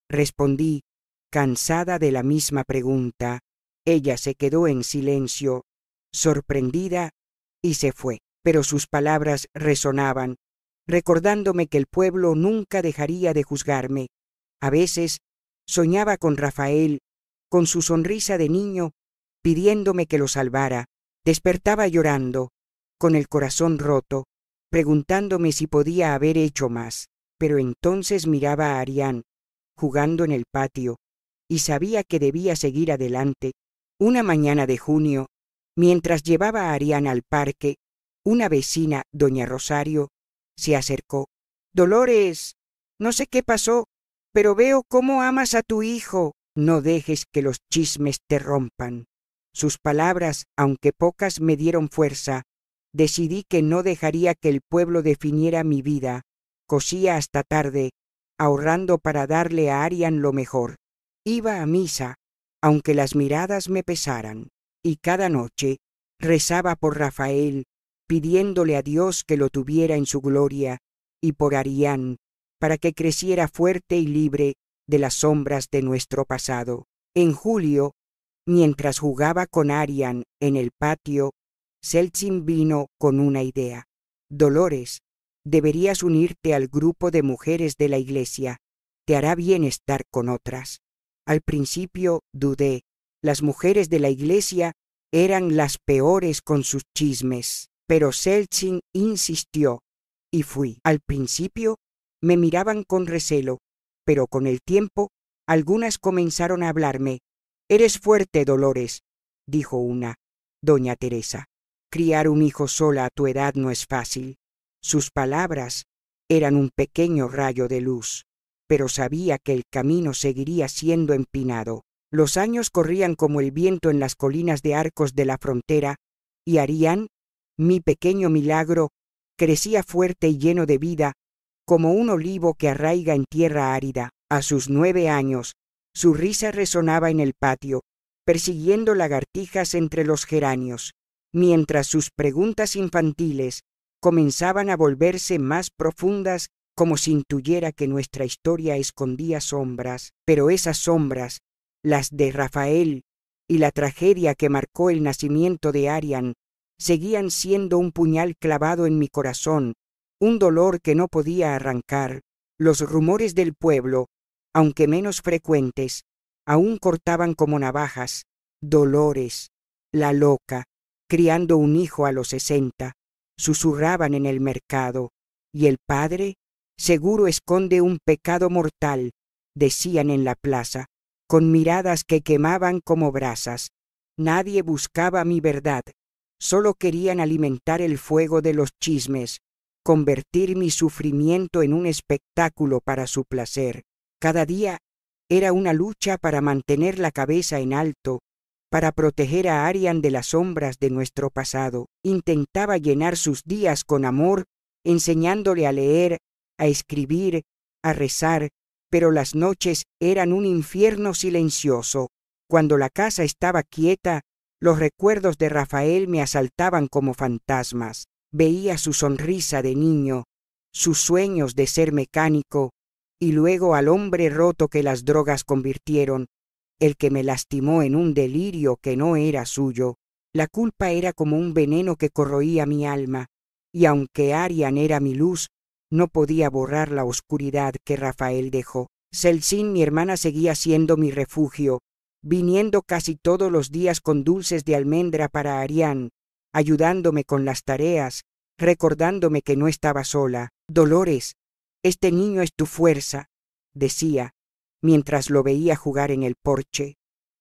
respondí, cansada de la misma pregunta. Ella se quedó en silencio, sorprendida, y se fue, pero sus palabras resonaban, recordándome que el pueblo nunca dejaría de juzgarme. A veces soñaba con Rafael, con su sonrisa de niño, pidiéndome que lo salvara. Despertaba llorando, con el corazón roto, preguntándome si podía haber hecho más. Pero entonces miraba a Arián, jugando en el patio, y sabía que debía seguir adelante. Una mañana de junio, mientras llevaba a Arián al parque, una vecina, doña Rosario, se acercó. «Dolores, no sé qué pasó, pero veo cómo amas a tu hijo. No dejes que los chismes te rompan». Sus palabras, aunque pocas, me dieron fuerza. Decidí que no dejaría que el pueblo definiera mi vida. Cosía hasta tarde, ahorrando para darle a Arián lo mejor. Iba a misa, aunque las miradas me pesaran, y cada noche rezaba por Rafael, pidiéndole a Dios que lo tuviera en su gloria, y por Arián, para que creciera fuerte y libre de las sombras de nuestro pasado. En julio, mientras jugaba con Arián en el patio, Seltzin vino con una idea. «Dolores, deberías unirte al grupo de mujeres de la iglesia. te hará bien estar con otras. Al principio dudé. Las mujeres de la iglesia eran las peores con sus chismes, pero Selzin insistió y fui. Al principio me miraban con recelo, pero con el tiempo algunas comenzaron a hablarme. «Eres fuerte, Dolores», dijo una, doña Teresa. «Criar un hijo sola a tu edad no es fácil». Sus palabras eran un pequeño rayo de luz, pero sabía que el camino seguiría siendo empinado. Los años corrían como el viento en las colinas de Arcos de la Frontera, y Arián, mi pequeño milagro, crecía fuerte y lleno de vida, como un olivo que arraiga en tierra árida. A sus 9 años, su risa resonaba en el patio, persiguiendo lagartijas entre los geranios, mientras sus preguntas infantiles comenzaban a volverse más profundas, como si intuyera que nuestra historia escondía sombras, pero esas sombras, las de Rafael y la tragedia que marcó el nacimiento de Arián, seguían siendo un puñal clavado en mi corazón, un dolor que no podía arrancar. Los rumores del pueblo, aunque menos frecuentes, aún cortaban como navajas. Dolores, la loca, criando un hijo a los 60, susurraban en el mercado, y el padre, seguro esconde un pecado mortal, decían en la plaza, con miradas que quemaban como brasas. Nadie buscaba mi verdad, solo querían alimentar el fuego de los chismes, convertir mi sufrimiento en un espectáculo para su placer. Cada día era una lucha para mantener la cabeza en alto, para proteger a Arián de las sombras de nuestro pasado. Intentaba llenar sus días con amor, enseñándole a leer, a escribir, a rezar, pero las noches eran un infierno silencioso. Cuando la casa estaba quieta, los recuerdos de Rafael me asaltaban como fantasmas. Veía su sonrisa de niño, sus sueños de ser mecánico, y luego al hombre roto que las drogas convirtieron, el que me lastimó en un delirio que no era suyo. La culpa era como un veneno que corroía mi alma, y aunque Arián era mi luz, no podía borrar la oscuridad que Rafael dejó. Selzin, mi hermana, seguía siendo mi refugio, viniendo casi todos los días con dulces de almendra para Arián, ayudándome con las tareas, recordándome que no estaba sola. «Dolores, este niño es tu fuerza», decía, mientras lo veía jugar en el porche.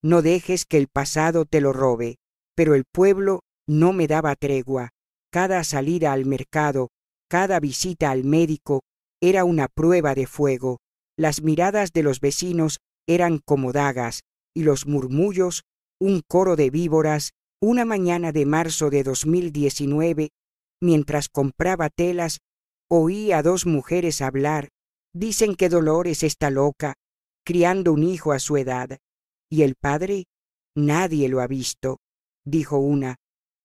«No dejes que el pasado te lo robe». Pero el pueblo no me daba tregua. Cada salida al mercado, cada visita al médico, era una prueba de fuego. Las miradas de los vecinos eran como dagas, y los murmullos, un coro de víboras. Una mañana de marzo de 2019, mientras compraba telas, oí a 2 mujeres hablar. Dicen que Dolores está loca, criando un hijo a su edad. ¿Y el padre? Nadie lo ha visto, dijo una,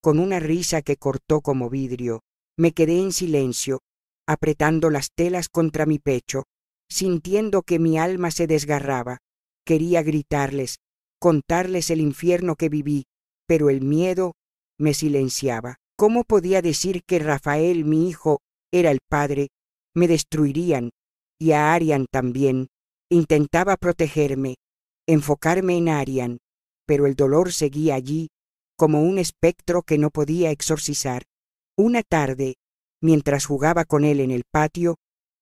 con una risa que cortó como vidrio. Me quedé en silencio, apretando las telas contra mi pecho, sintiendo que mi alma se desgarraba. Quería gritarles, contarles el infierno que viví, pero el miedo me silenciaba. ¿Cómo podía decir que Rafael, mi hijo, era el padre? Me destruirían, y a Arián también. Intentaba protegerme, enfocarme en Arián, pero el dolor seguía allí, como un espectro que no podía exorcizar. Una tarde, mientras jugaba con él en el patio,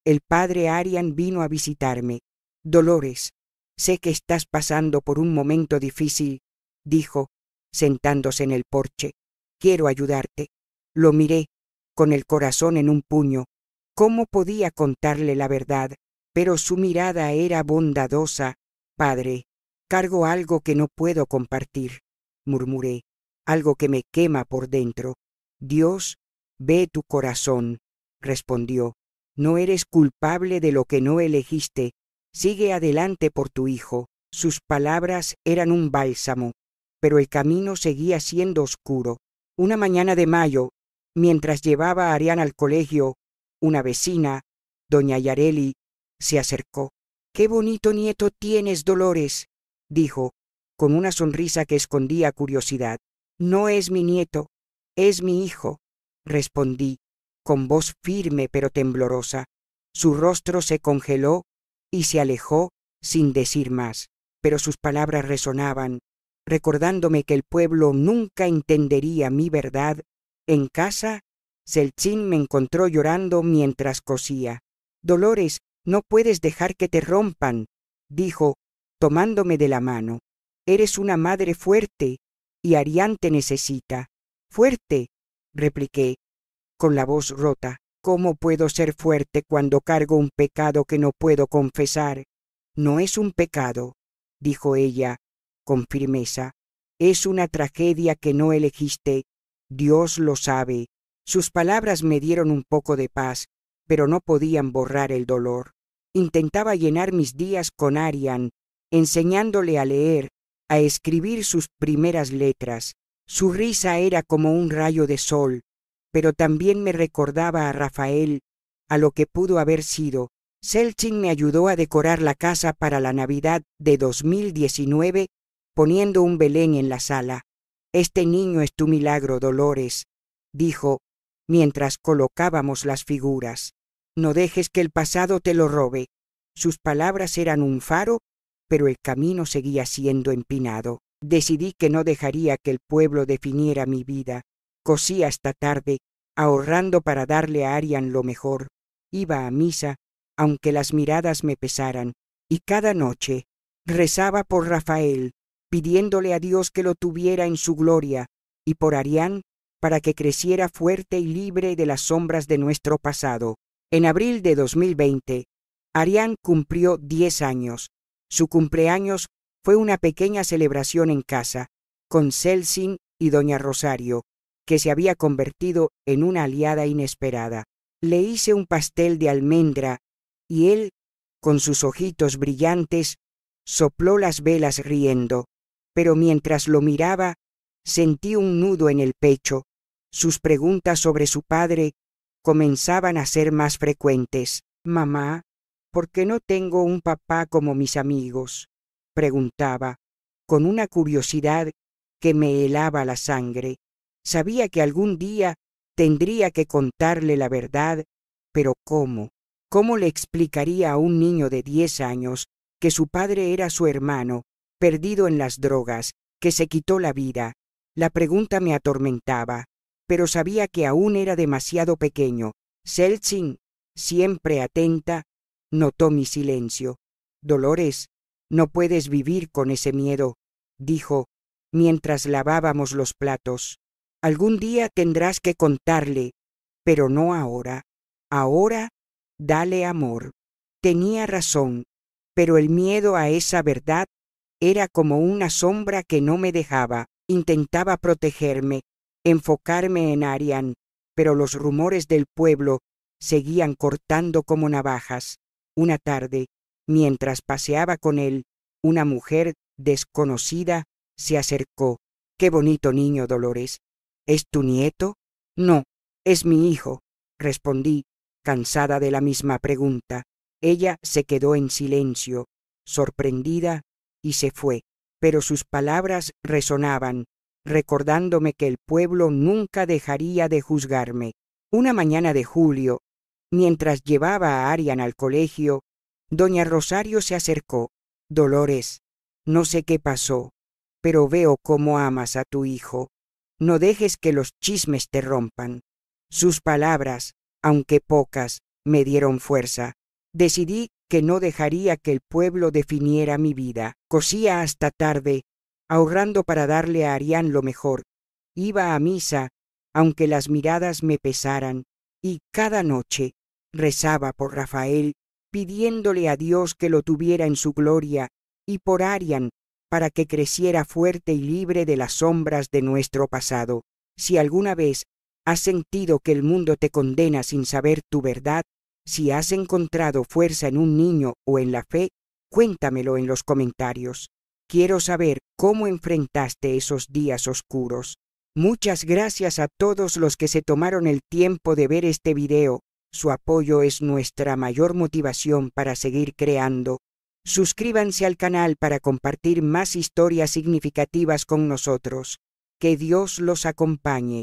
el padre Arián vino a visitarme. «Dolores, sé que estás pasando por un momento difícil», dijo, sentándose en el porche. «Quiero ayudarte». Lo miré, con el corazón en un puño. ¿Cómo podía contarle la verdad? Pero su mirada era bondadosa. «Padre, cargo algo que no puedo compartir», murmuré, «algo que me quema por dentro». «Dios ve tu corazón», respondió. «No eres culpable de lo que no elegiste. Sigue adelante por tu hijo». Sus palabras eran un bálsamo, pero el camino seguía siendo oscuro. Una mañana de mayo, mientras llevaba a Arián al colegio, una vecina, doña Yareli, se acercó. «Qué bonito nieto tienes, Dolores», dijo, con una sonrisa que escondía curiosidad. «No es mi nieto, es mi hijo», respondí, con voz firme pero temblorosa. Su rostro se congeló y se alejó sin decir más, pero sus palabras resonaban, recordándome que el pueblo nunca entendería mi verdad. En casa, Seltzin me encontró llorando mientras cosía. «Dolores, no puedes dejar que te rompan», dijo, tomándome de la mano. «Eres una madre fuerte, y Arián te necesita». «¿Fuerte?», repliqué, con la voz rota. «¿Cómo puedo ser fuerte cuando cargo un pecado que no puedo confesar?» «No es un pecado», dijo ella, con firmeza. «Es una tragedia que no elegiste. Dios lo sabe». Sus palabras me dieron un poco de paz, pero no podían borrar el dolor. Intentaba llenar mis días con Arián, enseñándole a leer, a escribir sus primeras letras. Su risa era como un rayo de sol, pero también me recordaba a Rafael, a lo que pudo haber sido. Seltzin me ayudó a decorar la casa para la Navidad de 2019, poniendo un Belén en la sala. «Este niño es tu milagro, Dolores», dijo, mientras colocábamos las figuras. «No dejes que el pasado te lo robe». Sus palabras eran un faro, pero el camino seguía siendo empinado. Decidí que no dejaría que el pueblo definiera mi vida. Cosí hasta tarde, ahorrando para darle a Arián lo mejor. Iba a misa, aunque las miradas me pesaran, y cada noche rezaba por Rafael, pidiéndole a Dios que lo tuviera en su gloria, y por Arián, para que creciera fuerte y libre de las sombras de nuestro pasado. En abril de 2020, Arián cumplió 10 años. Su cumpleaños fue una pequeña celebración en casa, con Seltzin y doña Rosario, que se había convertido en una aliada inesperada. Le hice un pastel de almendra, y él, con sus ojitos brillantes, sopló las velas riendo, pero mientras lo miraba, sentí un nudo en el pecho. Sus preguntas sobre su padre comenzaban a ser más frecuentes. «Mamá, ¿por qué no tengo un papá como mis amigos?», preguntaba, con una curiosidad que me helaba la sangre. Sabía que algún día tendría que contarle la verdad, pero ¿cómo? ¿Cómo le explicaría a un niño de 10 años que su padre era su hermano, perdido en las drogas, que se quitó la vida? La pregunta me atormentaba, pero sabía que aún era demasiado pequeño. Seltzin, siempre atenta, notó mi silencio. «Dolores, no puedes vivir con ese miedo», dijo, mientras lavábamos los platos. «Algún día tendrás que contarle, pero no ahora. Ahora, dale amor». Tenía razón, pero el miedo a esa verdad era como una sombra que no me dejaba. Intentaba protegerme, enfocarme en Arián, pero los rumores del pueblo seguían cortando como navajas. Una tarde, mientras paseaba con él, una mujer desconocida se acercó. «Qué bonito niño, Dolores. ¿Es tu nieto?» «No, es mi hijo», respondí, cansada de la misma pregunta. Ella se quedó en silencio, sorprendida, y se fue, pero sus palabras resonaban, recordándome que el pueblo nunca dejaría de juzgarme. Una mañana de julio, mientras llevaba a Arián al colegio, doña Rosario se acercó. «Dolores, no sé qué pasó, pero veo cómo amas a tu hijo. No dejes que los chismes te rompan». Sus palabras, aunque pocas, me dieron fuerza. Decidí que no dejaría que el pueblo definiera mi vida. Cosía hasta tarde, ahorrando para darle a Arián lo mejor. Iba a misa, aunque las miradas me pesaran, y cada noche rezaba por Rafael, pidiéndole a Dios que lo tuviera en su gloria, y por Arián, para que creciera fuerte y libre de las sombras de nuestro pasado. Si alguna vez has sentido que el mundo te condena sin saber tu verdad, si has encontrado fuerza en un niño o en la fe, cuéntamelo en los comentarios. Quiero saber cómo enfrentaste esos días oscuros. Muchas gracias a todos los que se tomaron el tiempo de ver este video. Su apoyo es nuestra mayor motivación para seguir creando. Suscríbanse al canal para compartir más historias significativas con nosotros. Que Dios los acompañe.